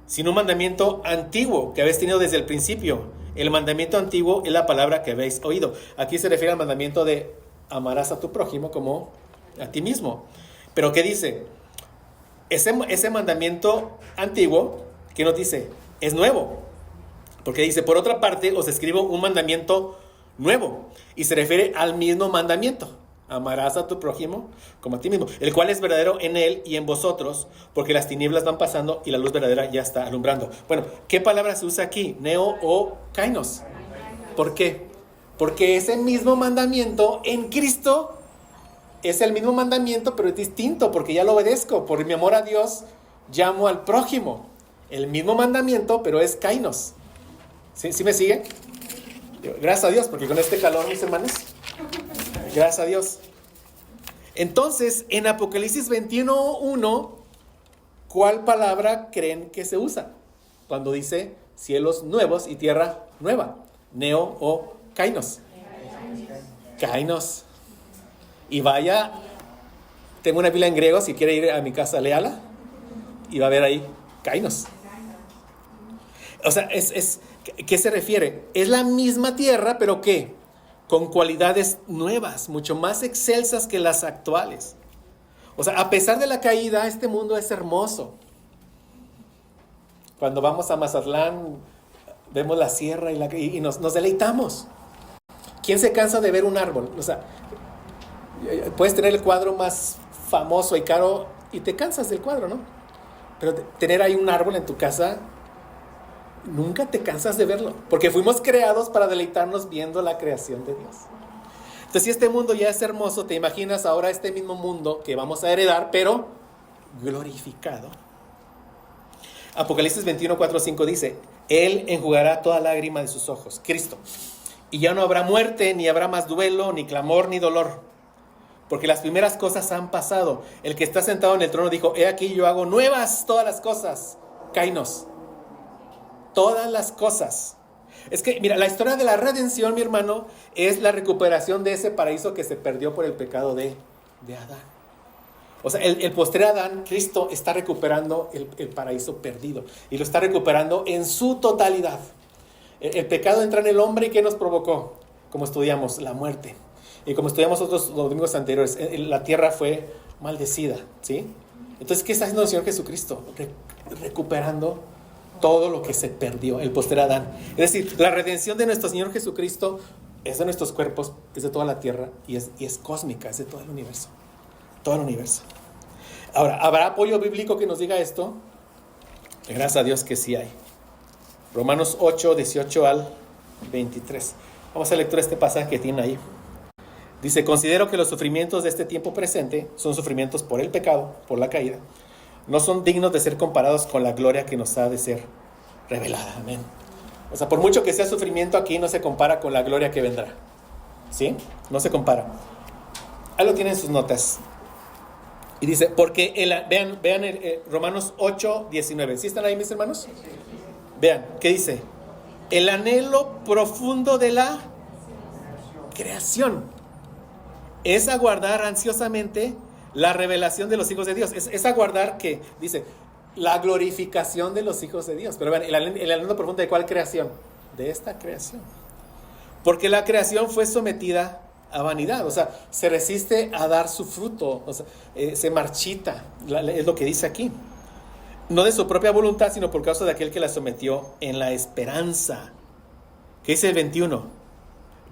sino un mandamiento antiguo que habéis tenido desde el principio. El mandamiento antiguo es la palabra que habéis oído. Aquí se refiere al mandamiento de amarás a tu prójimo como a ti mismo. Pero ¿qué dice? Ese mandamiento antiguo, ¿qué nos dice? Es nuevo. Porque dice, por otra parte, os escribo un mandamiento nuevo. Y se refiere al mismo mandamiento. Amarás a tu prójimo como a ti mismo, el cual es verdadero en él y en vosotros, porque las tinieblas van pasando y la luz verdadera ya está alumbrando. Bueno, ¿qué palabra se usa aquí? ¿Neo o kainos? ¿Por qué? Porque ese mismo mandamiento en Cristo es el mismo mandamiento, pero es distinto, porque ya lo obedezco. Por mi amor a Dios, llamo al prójimo. El mismo mandamiento, pero es kainos. ¿Sí me sigue? Gracias a Dios, porque con este calor, mis hermanos, gracias a Dios. Entonces, en Apocalipsis 21:1, ¿cuál palabra creen que se usa cuando dice cielos nuevos y tierra nueva? ¿Neo o kainos? Kainos. Y vaya, tengo una Biblia en griego, si quiere ir a mi casa, léala, y va a ver ahí kainos. O sea, ¿qué se refiere? Es la misma tierra, pero ¿qué? Con cualidades nuevas, mucho más excelsas que las actuales. O sea, a pesar de la caída, este mundo es hermoso. Cuando vamos a Mazatlán, vemos la sierra y nos deleitamos. ¿Quién se cansa de ver un árbol? O sea, puedes tener el cuadro más famoso y caro y te cansas del cuadro, ¿no? Pero tener ahí un árbol en tu casa, nunca te cansas de verlo, porque fuimos creados para deleitarnos viendo la creación de Dios. Entonces, si este mundo ya es hermoso, te imaginas ahora este mismo mundo que vamos a heredar, pero glorificado. Apocalipsis 21, 4, 5 dice, Él enjugará toda lágrima de sus ojos, Cristo, y ya no habrá muerte, ni habrá más duelo, ni clamor, ni dolor, porque las primeras cosas han pasado. El que está sentado en el trono dijo, he aquí yo hago nuevas todas las cosas, kainos. Todas las cosas. Es que, mira, la historia de la redención, mi hermano, es la recuperación de ese paraíso que se perdió por el pecado de Adán. O sea, el postre Adán, Cristo está recuperando el paraíso perdido. Y lo está recuperando en su totalidad. El pecado entra en el hombre y ¿qué nos provocó? Como estudiamos, la muerte. Y como estudiamos otros domingos anteriores, la tierra fue maldecida, ¿sí? Entonces, ¿qué está haciendo el Señor Jesucristo? Recuperando todo lo que se perdió, el postre Adán. Es decir, la redención de nuestro Señor Jesucristo es de nuestros cuerpos, es de toda la tierra y es cósmica, es de todo el universo. Todo el universo. Ahora, ¿habrá apoyo bíblico que nos diga esto? Gracias a Dios que sí hay. Romanos 8, 18 al 23. Vamos a lectura este pasaje que tiene ahí. Dice, considero que los sufrimientos de este tiempo presente son sufrimientos por el pecado, por la caída. No son dignos de ser comparados con la gloria que nos ha de ser revelada. Amén. O sea, por mucho que sea sufrimiento aquí, no se compara con la gloria que vendrá. ¿Sí? No se compara. Ahí lo tienen en sus notas. Y dice, porque, vean Romanos 8, 19. ¿Sí están ahí, mis hermanos? Vean, ¿qué dice? El anhelo profundo de la creación es aguardar ansiosamente la revelación de los hijos de Dios. Es aguardar que, dice, la glorificación de los hijos de Dios. Pero vean, el anhelo profundo de ¿cuál creación? De esta creación. Porque la creación fue sometida a vanidad, o sea, se resiste a dar su fruto, o sea, se marchita, es lo que dice aquí. No de su propia voluntad, sino por causa de aquel que la sometió en la esperanza. ¿Qué dice el 21?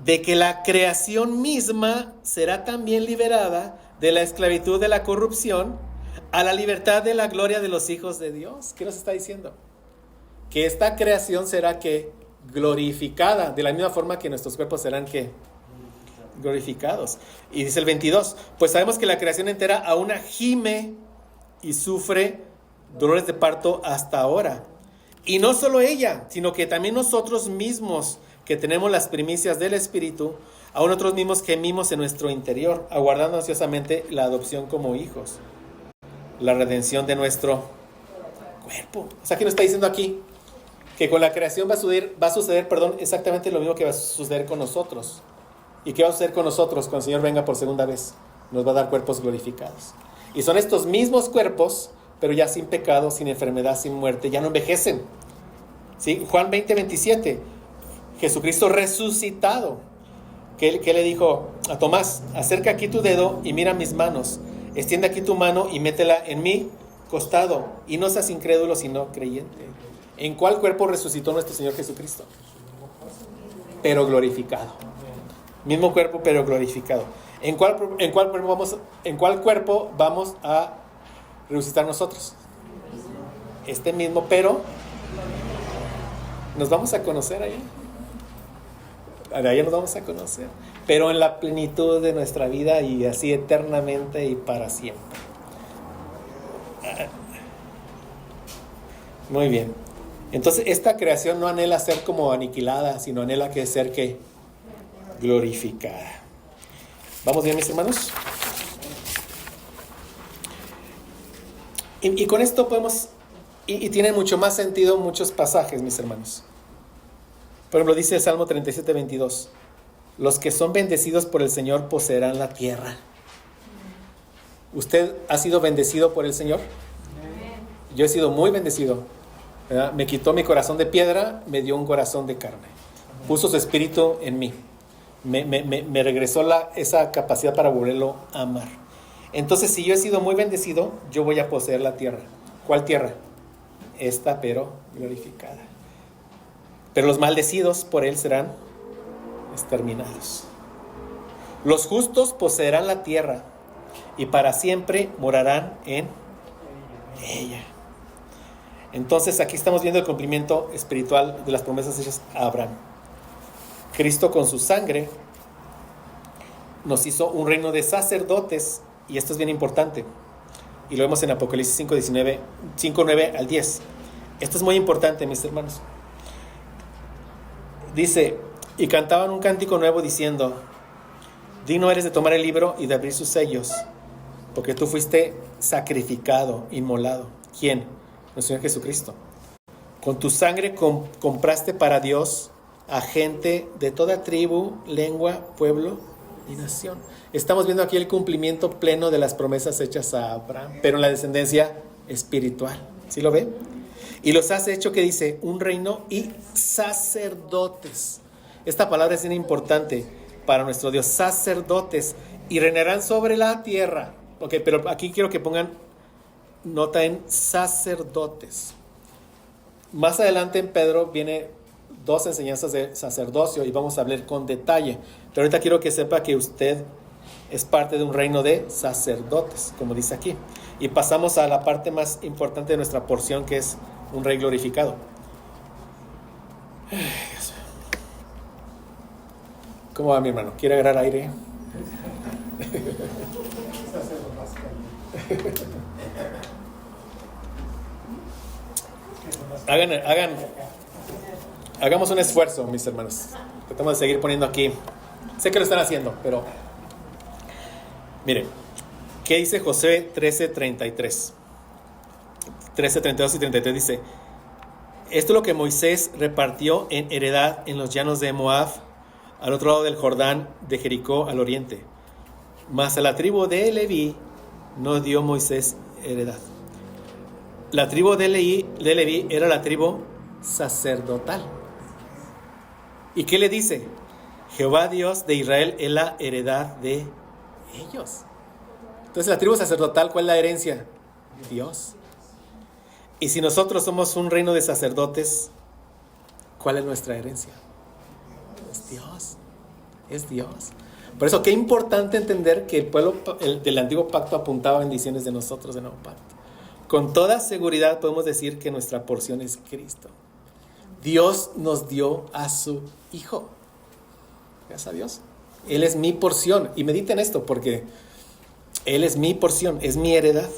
De que la creación misma será también liberada de la esclavitud de la corrupción a la libertad de la gloria de los hijos de Dios. ¿Qué nos está diciendo? Que esta creación será que glorificada, de la misma forma que nuestros cuerpos serán que glorificados. Y dice el 22, pues sabemos que la creación entera aún gime y sufre dolores de parto hasta ahora. Y no solo ella, sino que también nosotros mismos, que tenemos las primicias del Espíritu, aún nosotros mismos gemimos en nuestro interior, aguardando ansiosamente la adopción como hijos, la redención de nuestro cuerpo. O sea, ¿qué nos está diciendo aquí? Que con la creación va a suceder, exactamente lo mismo que va a suceder con nosotros. ¿Y qué va a suceder con nosotros cuando el Señor venga por segunda vez? Nos va a dar cuerpos glorificados. Y son estos mismos cuerpos, pero ya sin pecado, sin enfermedad, sin muerte, ya no envejecen. ¿Sí? Juan 20:27, Jesucristo resucitado. ¿Qué le dijo a Tomás? Acerca aquí tu dedo y mira mis manos. Extiende aquí tu mano y métela en mi costado. Y no seas incrédulo, sino creyente. ¿En cuál cuerpo resucitó nuestro Señor Jesucristo? Pero glorificado. Mismo cuerpo, pero glorificado. ¿En cuál cuerpo vamos a resucitar nosotros? Este mismo, pero nos vamos a conocer allá. Allá nos vamos a conocer. Pero en la plenitud de nuestra vida y así eternamente y para siempre. Muy bien. Entonces, esta creación no anhela ser como aniquilada, sino anhela que ser que glorificada. ¿Vamos bien, mis hermanos? Y con esto podemos, y tiene mucho más sentido muchos pasajes, mis hermanos. Por ejemplo, dice el Salmo 37:22, los que son bendecidos por el Señor poseerán la tierra. ¿Usted ha sido bendecido por el Señor? Yo he sido muy bendecido, ¿verdad? Me quitó mi corazón de piedra, me dio un corazón de carne. Puso su espíritu en mí. Me regresó esa capacidad para volverlo a amar. Entonces, si yo he sido muy bendecido, yo voy a poseer la tierra. ¿Cuál tierra? Esta, pero glorificada. Pero los maldecidos por él serán exterminados. Los justos poseerán la tierra y para siempre morarán en ella. Entonces, aquí estamos viendo el cumplimiento espiritual de las promesas hechas a Abraham. Cristo con su sangre nos hizo un reino de sacerdotes, y esto es bien importante, y lo vemos en Apocalipsis 5:9 al 10. Esto es muy importante, mis hermanos. Dice, y cantaban un cántico nuevo diciendo, digno eres de tomar el libro y de abrir sus sellos, porque tú fuiste sacrificado, inmolado. ¿Quién? Nuestro Señor Jesucristo. Con tu sangre compraste para Dios a gente de toda tribu, lengua, pueblo y nación. Estamos viendo aquí el cumplimiento pleno de las promesas hechas a Abraham, pero en la descendencia espiritual. ¿Sí lo ve? Y los has hecho, que dice, un reino y sacerdotes. Esta palabra es bien importante para nuestro Dios, sacerdotes, y reinarán sobre la tierra. Ok, pero aquí quiero que pongan nota en sacerdotes. Más adelante en Pedro viene 2 enseñanzas de sacerdocio y vamos a hablar con detalle. Pero ahorita quiero que sepa que usted es parte de un reino de sacerdotes, como dice aquí. Y pasamos a la parte más importante de nuestra porción, que es un rey glorificado. ¿Cómo va, mi hermano? ¿Quiere agarrar aire? Hagamos un esfuerzo, mis hermanos. Tratamos de seguir poniendo aquí. Sé que lo están haciendo, pero miren, ¿qué dice Josué 13:33? 13:32 y 33 dice, esto es lo que Moisés repartió en heredad en los llanos de Moab, al otro lado del Jordán, de Jericó al oriente. Mas a la tribu de Leví no dio Moisés heredad. La tribu de Leví era la tribu sacerdotal. ¿Y qué le dice? Jehová Dios de Israel es la heredad de ellos. Entonces, la tribu sacerdotal, ¿cuál es la herencia? Dios. Y si nosotros somos un reino de sacerdotes, ¿cuál es nuestra herencia? Es Dios. Es Dios. Por eso, qué importante entender que el pueblo del antiguo pacto apuntaba a bendiciones de nosotros del nuevo pacto. Con toda seguridad podemos decir que nuestra porción es Cristo. Dios nos dio a su Hijo. Gracias a Dios. Él es mi porción. Y mediten esto porque Él es mi porción, es mi heredad.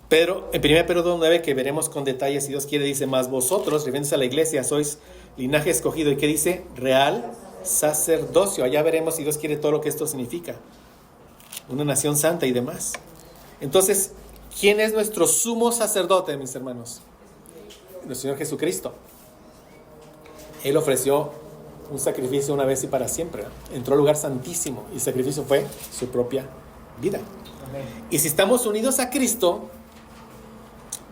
Pedro, en 1 Pedro 2:9, que veremos con detalle si Dios quiere, dice: más vosotros, refiriéndose a la iglesia, sois linaje escogido. ¿Y qué dice? Real sacerdocio. Allá veremos si Dios quiere todo lo que esto significa. Una nación santa y demás. Entonces, ¿quién es nuestro sumo sacerdote, mis hermanos? Nuestro Señor Jesucristo. Él ofreció un sacrificio una vez y para siempre. Entró al lugar santísimo y el sacrificio fue su propia vida. Amén. Y si estamos unidos a Cristo,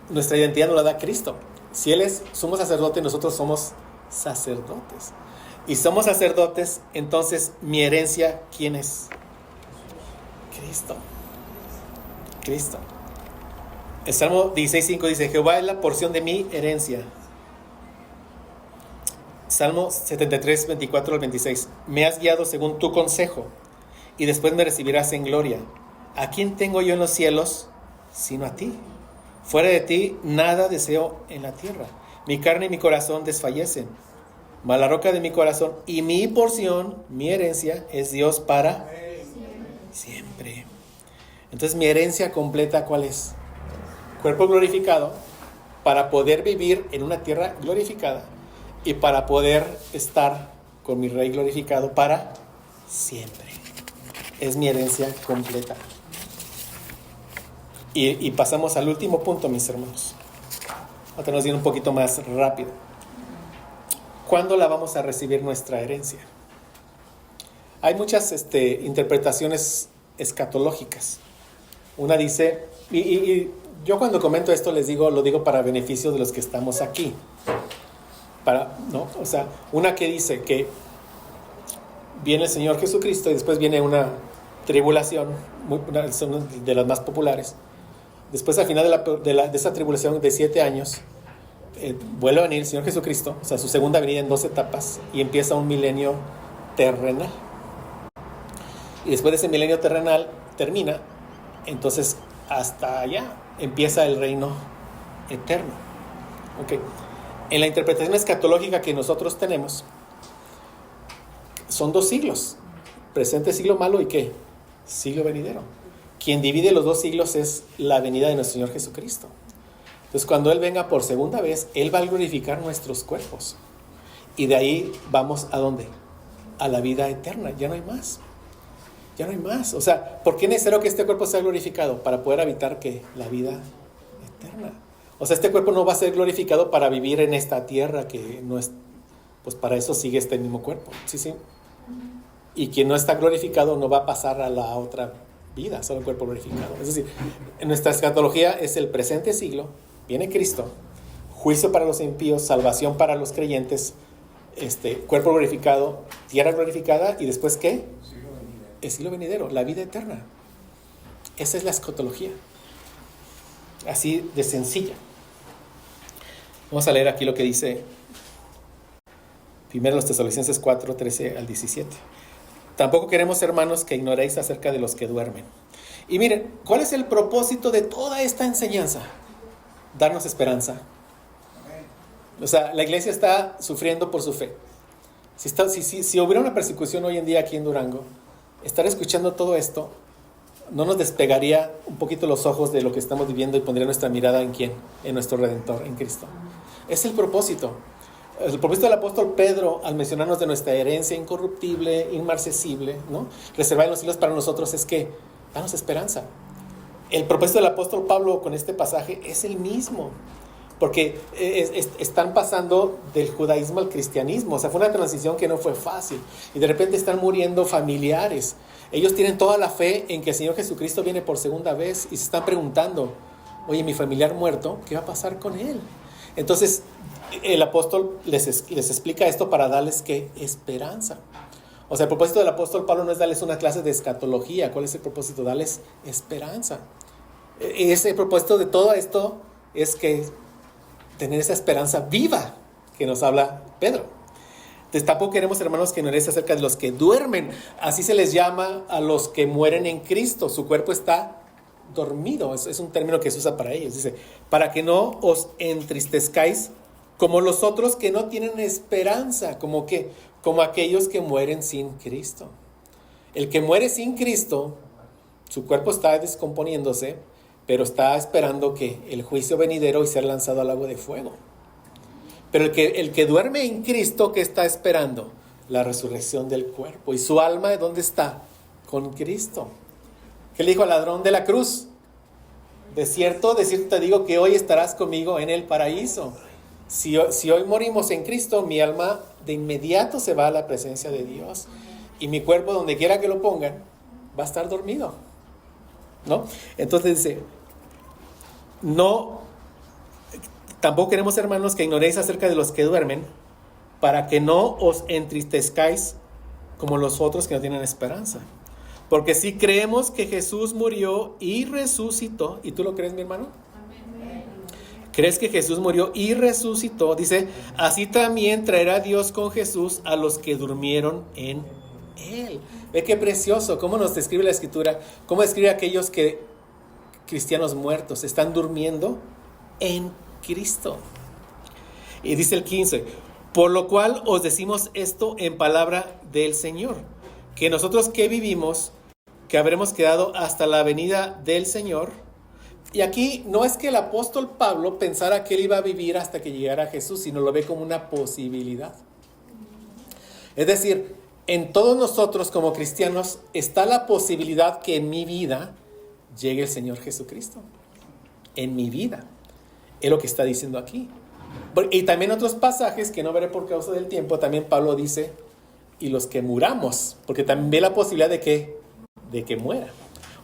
nuestra identidad nos la da Cristo. Si Él es sumo sacerdote, nosotros somos sacerdotes. Y somos sacerdotes, entonces mi herencia, ¿quién es? Cristo. Cristo. El Salmo 16:5 dice: Jehová es la porción de mi herencia. Salmo 73:24-26. Me has guiado según tu consejo, y después me recibirás en gloria. ¿A quién tengo yo en los cielos sino a ti? Fuera de ti nada deseo en la tierra. Mi carne y mi corazón desfallecen, mas la roca de mi corazón y mi porción, mi herencia, es Dios para siempre. Entonces, mi herencia completa, ¿cuál es? Cuerpo glorificado, para poder vivir en una tierra glorificada y para poder estar con mi Rey glorificado para siempre. Es mi herencia completa. Y pasamos al último punto, mis hermanos. Ahora nos viene un poquito más rápido. ¿Cuándo la vamos a recibir nuestra herencia? Hay muchas interpretaciones escatológicas. Una dice, y yo cuando comento esto lo digo para beneficio de los que estamos aquí. ¿No? O sea, una que dice que viene el Señor Jesucristo y después viene una tribulación, son de las más populares. Después, al final de esa tribulación de 7 años, vuelve a venir el Señor Jesucristo, o sea, su segunda venida en 2 etapas, y empieza un milenio terrenal. Y después de ese milenio terrenal termina, entonces hasta allá empieza el reino eterno. Okay. En la interpretación escatológica que nosotros tenemos, son 2 siglos: presente siglo malo y ¿qué? Siglo venidero. Quien divide los 2 siglos es la venida de nuestro Señor Jesucristo. Entonces, cuando Él venga por segunda vez, Él va a glorificar nuestros cuerpos. Y de ahí vamos ¿a dónde? A la vida eterna. Ya no hay más. Ya no hay más. O sea, ¿por qué es necesario que este cuerpo sea glorificado? Para poder habitar ¿qué? La vida eterna. O sea, este cuerpo no va a ser glorificado para vivir en esta tierra, que no es, pues para eso sigue este mismo cuerpo. Sí, sí. Y quien no está glorificado no va a pasar a la otra vida, solo el cuerpo glorificado. Es decir, en nuestra escatología es el presente siglo, viene Cristo, juicio para los impíos, salvación para los creyentes, cuerpo glorificado, tierra glorificada, y después ¿qué? El siglo venidero, la vida eterna. Esa es la escatología. Así de sencilla. Vamos a leer aquí lo que dice 1 Tesalonicenses 4:13-17. Tampoco queremos, hermanos, que ignoréis acerca de los que duermen. Y miren, ¿cuál es el propósito de toda esta enseñanza? Darnos esperanza. O sea, la iglesia está sufriendo por su fe. Si hubiera una persecución hoy en día aquí en Durango, estar escuchando todo esto no nos despegaría un poquito los ojos de lo que estamos viviendo y pondría nuestra mirada ¿en quién? En nuestro Redentor, en Cristo. Es el propósito. El propósito del apóstol Pedro, al mencionarnos de nuestra herencia incorruptible, inmarcesible, ¿no? Reservada en los cielos para nosotros, es que danos esperanza. El propósito del apóstol Pablo con este pasaje es el mismo, porque están pasando del judaísmo al cristianismo. O sea, fue una transición que no fue fácil, y de repente están muriendo familiares. Ellos tienen toda la fe en que el Señor Jesucristo viene por segunda vez y se están preguntando, oye, mi familiar muerto, ¿qué va a pasar con él? Entonces el apóstol les explica esto para darles ¿qué? Esperanza. O sea, el propósito del apóstol Pablo no es darles una clase de escatología. ¿Cuál es el propósito? Darles esperanza. Ese propósito de todo esto es que tener esa esperanza viva que nos habla Pedro. Entonces tampoco queremos, hermanos, que ignoréis acerca de los que duermen. Así se les llama a los que mueren en Cristo. Su cuerpo está dormido. Es un término que se usa para ellos. Dice, para que no os entristezcáis como los otros que no tienen esperanza, como aquellos que mueren sin Cristo. El que muere sin Cristo, su cuerpo está descomponiéndose, pero está esperando que el juicio venidero y ser lanzado al lago de fuego. Pero el que duerme en Cristo, ¿qué está esperando? La resurrección del cuerpo. ¿Y su alma dónde está? Con Cristo. ¿Qué le dijo al ladrón de la cruz? De cierto te digo que hoy estarás conmigo en el paraíso. Si hoy morimos en Cristo, mi alma de inmediato se va a la presencia de Dios. Y mi cuerpo, donde quiera que lo pongan, va a estar dormido, ¿no? Entonces dice, tampoco queremos, hermanos, que ignoréis acerca de los que duermen, para que no os entristezcáis como los otros que no tienen esperanza. Porque si creemos que Jesús murió y resucitó, ¿y tú lo crees, mi hermano? Amén. ¿Crees que Jesús murió y resucitó? Dice, así también traerá Dios con Jesús a los que durmieron en Él. Ve qué precioso, cómo nos describe la Escritura, cómo describe a aquellos cristianos muertos, están durmiendo en Cristo. Y dice el 15, por lo cual os decimos esto en palabra del Señor, que nosotros que vivimos, que habremos quedado hasta la venida del Señor. Y aquí no es que el apóstol Pablo pensara que él iba a vivir hasta que llegara Jesús, sino lo ve como una posibilidad. Es decir, en todos nosotros como cristianos está la posibilidad que en mi vida llegue el Señor Jesucristo. En mi vida. Es lo que está diciendo aquí. Y también otros pasajes que no veré por causa del tiempo, también Pablo dice, y los que muramos, porque también ve la posibilidad de que muera.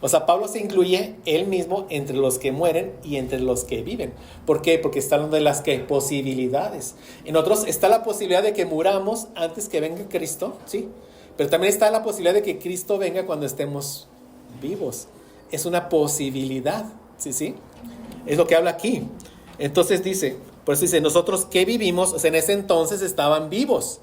O sea, Pablo se incluye él mismo entre los que mueren y entre los que viven. ¿Por qué? Porque está hablando de las posibilidades. En otros está la posibilidad de que muramos antes que venga Cristo, ¿sí? Pero también está la posibilidad de que Cristo venga cuando estemos vivos. Es una posibilidad, ¿sí? Es lo que habla aquí. Entonces dice, por eso dice, nosotros que vivimos, o sea, en ese entonces estaban vivos.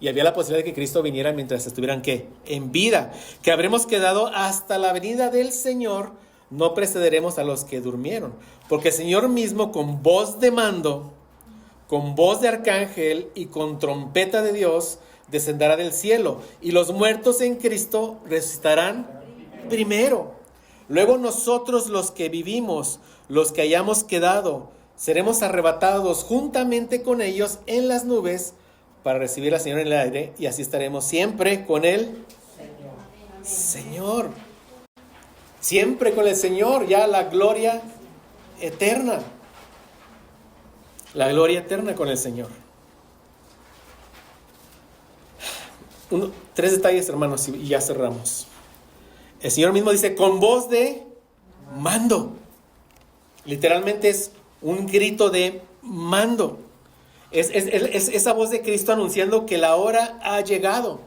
Y había la posibilidad de que Cristo viniera mientras estuvieran, en vida. Que habremos quedado hasta la venida del Señor, no precederemos a los que durmieron. Porque el Señor mismo, con voz de mando, con voz de arcángel y con trompeta de Dios, descenderá del cielo. Y los muertos en Cristo resucitarán primero. Luego nosotros los que vivimos, los que hayamos quedado, seremos arrebatados juntamente con ellos en las nubes, para recibir al Señor en el aire, y así estaremos siempre con el Señor. Siempre con el Señor, ya la gloria eterna. La gloria eterna con el Señor. 3 detalles, hermanos, y ya cerramos. El Señor mismo dice, con voz de mando. Literalmente es un grito de mando. Es esa voz de Cristo anunciando que la hora ha llegado,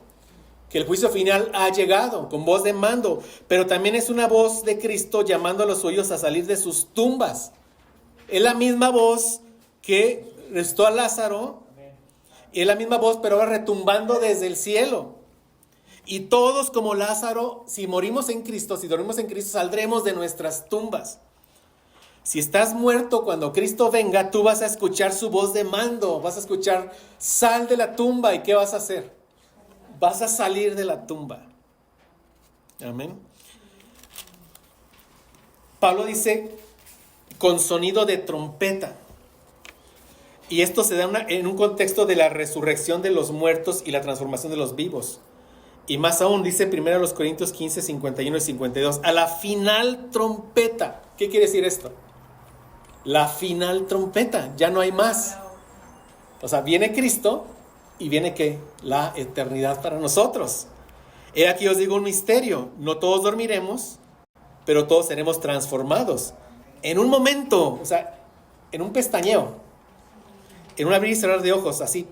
que el juicio final ha llegado, con voz de mando. Pero también es una voz de Cristo llamando a los suyos a salir de sus tumbas. Es la misma voz que resucitó a Lázaro, y es la misma voz, pero ahora retumbando desde el cielo. Y todos como Lázaro, si morimos en Cristo, si dormimos en Cristo, saldremos de nuestras tumbas. Si estás muerto, cuando Cristo venga, tú vas a escuchar su voz de mando, vas a escuchar, sal de la tumba. ¿Y qué vas a hacer? Vas a salir de la tumba. Amén. Pablo dice, con sonido de trompeta. Y esto se da en un contexto de la resurrección de los muertos y la transformación de los vivos. Y más aún, dice 1 Corintios 15, 51 y 52, a la final trompeta. ¿Qué quiere decir esto? La final trompeta, ya no hay más. O sea, viene Cristo y viene la eternidad para nosotros. He aquí os digo un misterio, no todos dormiremos, pero todos seremos transformados. En un momento, o sea, en un pestañeo, en un abrir y cerrar de ojos, así,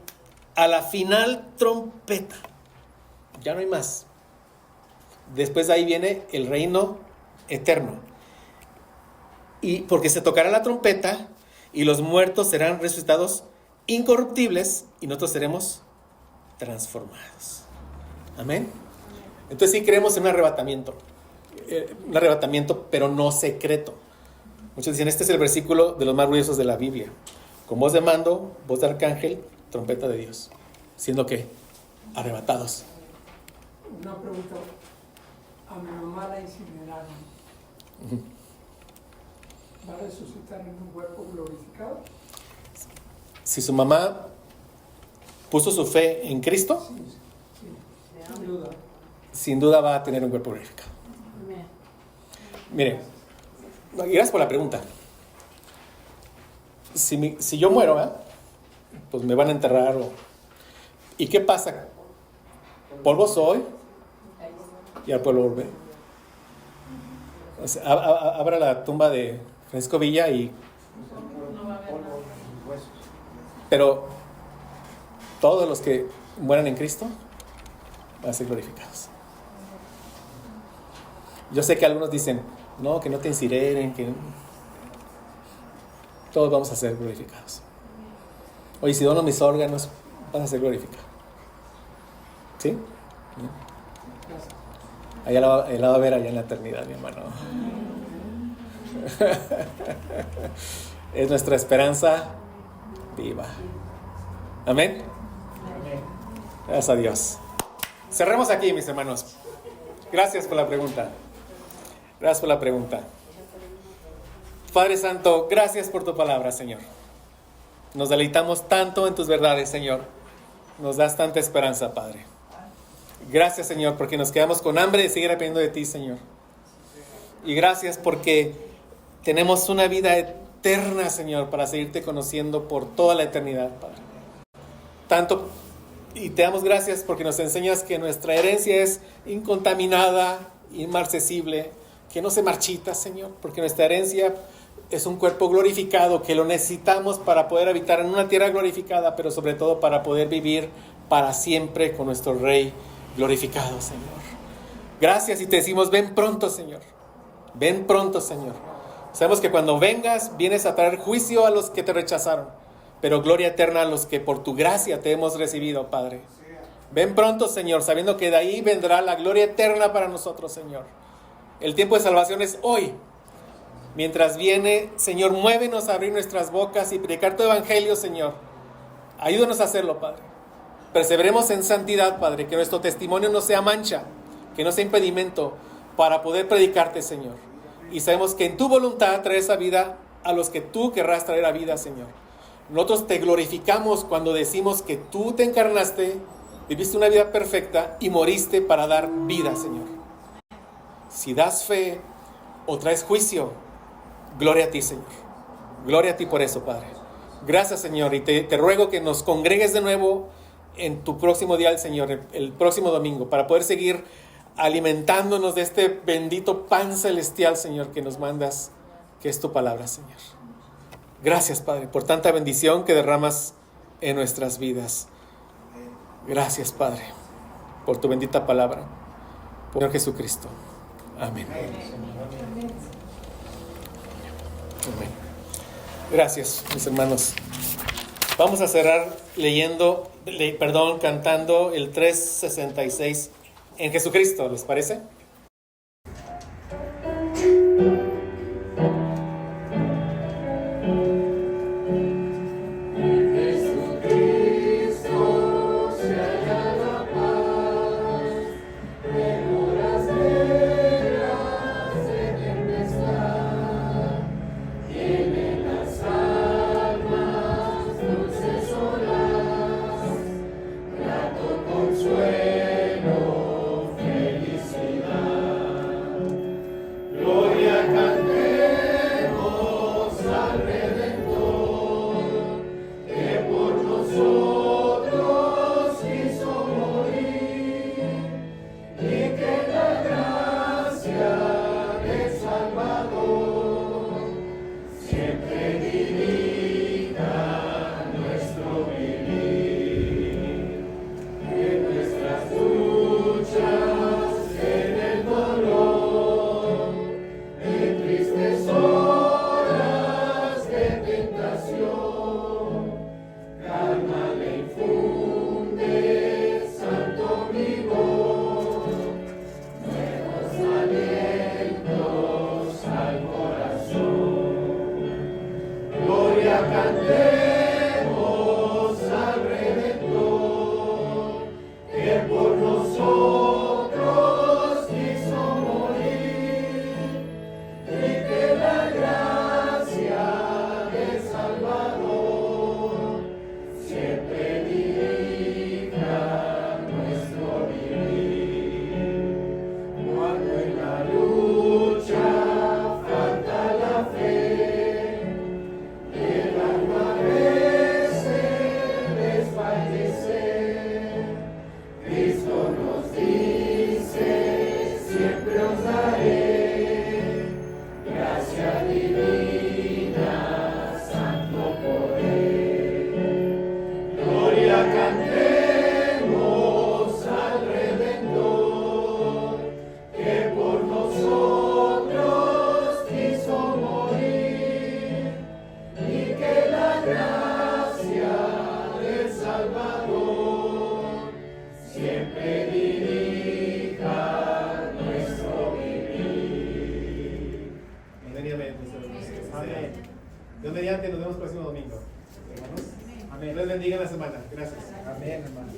a la final trompeta. Ya no hay más. Después de ahí viene el reino eterno. Y porque se tocará la trompeta y los muertos serán resucitados incorruptibles y nosotros seremos transformados. Amén. Entonces sí creemos en un arrebatamiento, pero no secreto. Muchos dicen, este es el versículo de los más ruidosos de la Biblia. Con voz de mando, voz de arcángel, trompeta de Dios. Siendo que arrebatados. Una pregunta. A mi mamá la incineraron. ¿Va a resucitar en un cuerpo glorificado? Si su mamá puso su fe en Cristo, Sí, sin duda. sin duda va a tener un cuerpo glorificado. Mire, gracias por la pregunta. Si yo muero, pues me van a enterrar. ¿Y qué pasa? Polvo soy y al polvo volveré. O sea, abra la tumba de Francisco Villa y... Pero todos los que mueran en Cristo van a ser glorificados. Yo sé que algunos dicen, no, que no te incineren, que todos vamos a ser glorificados. Oye, si dono mis órganos, vas a ser glorificado. ¿Sí? Allá la va a ver allá en la eternidad, mi hermano. Es nuestra esperanza viva. Amén. Gracias a Dios. Cerremos aquí, mis hermanos. Gracias por la pregunta. Gracias por la pregunta. Padre Santo, gracias por tu palabra, Señor. Nos deleitamos tanto en tus verdades, Señor. Nos das tanta esperanza, Padre. Gracias, Señor, porque nos quedamos con hambre de seguir aprendiendo de ti, Señor. Y gracias porque tenemos una vida eterna, Señor, para seguirte conociendo por toda la eternidad, Padre. Tanto, y te damos gracias porque nos enseñas que nuestra herencia es incontaminada, inmarcesible, que no se marchita, Señor, porque nuestra herencia es un cuerpo glorificado que lo necesitamos para poder habitar en una tierra glorificada, pero sobre todo para poder vivir para siempre con nuestro Rey glorificado, Señor. Gracias y te decimos, ven pronto, Señor. Ven pronto, Señor. Sabemos que cuando vengas, vienes a traer juicio a los que te rechazaron, pero gloria eterna a los que por tu gracia te hemos recibido, Padre. Ven pronto, Señor, sabiendo que de ahí vendrá la gloria eterna para nosotros, Señor. El tiempo de salvación es hoy. Mientras viene, Señor, muévenos a abrir nuestras bocas y predicar tu evangelio, Señor. Ayúdanos a hacerlo, Padre. Perseveremos en santidad, Padre, que nuestro testimonio no sea mancha, que no sea impedimento para poder predicarte, Señor. Y sabemos que en tu voluntad traes a vida a los que tú querrás traer a vida, Señor. Nosotros te glorificamos cuando decimos que tú te encarnaste, viviste una vida perfecta y moriste para dar vida, Señor. Si das fe o traes juicio, gloria a ti, Señor. Gloria a ti por eso, Padre. Gracias, Señor, y te ruego que nos congregues de nuevo en tu próximo día, Señor, el próximo domingo, para poder seguir alimentándonos de este bendito pan celestial, Señor, que nos mandas, que es tu palabra, Señor. Gracias, Padre, por tanta bendición que derramas en nuestras vidas. Gracias, Padre, por tu bendita palabra, por Señor Jesucristo. Amén. Amén. Gracias, mis hermanos. Vamos a cerrar cantando el 366 en Jesucristo, ¿les parece? Gloria cantemos al Redentor. Dios mediante, nos vemos el próximo domingo. Hermanos. Amén. Dios bendiga la semana. Gracias. Amén, hermano.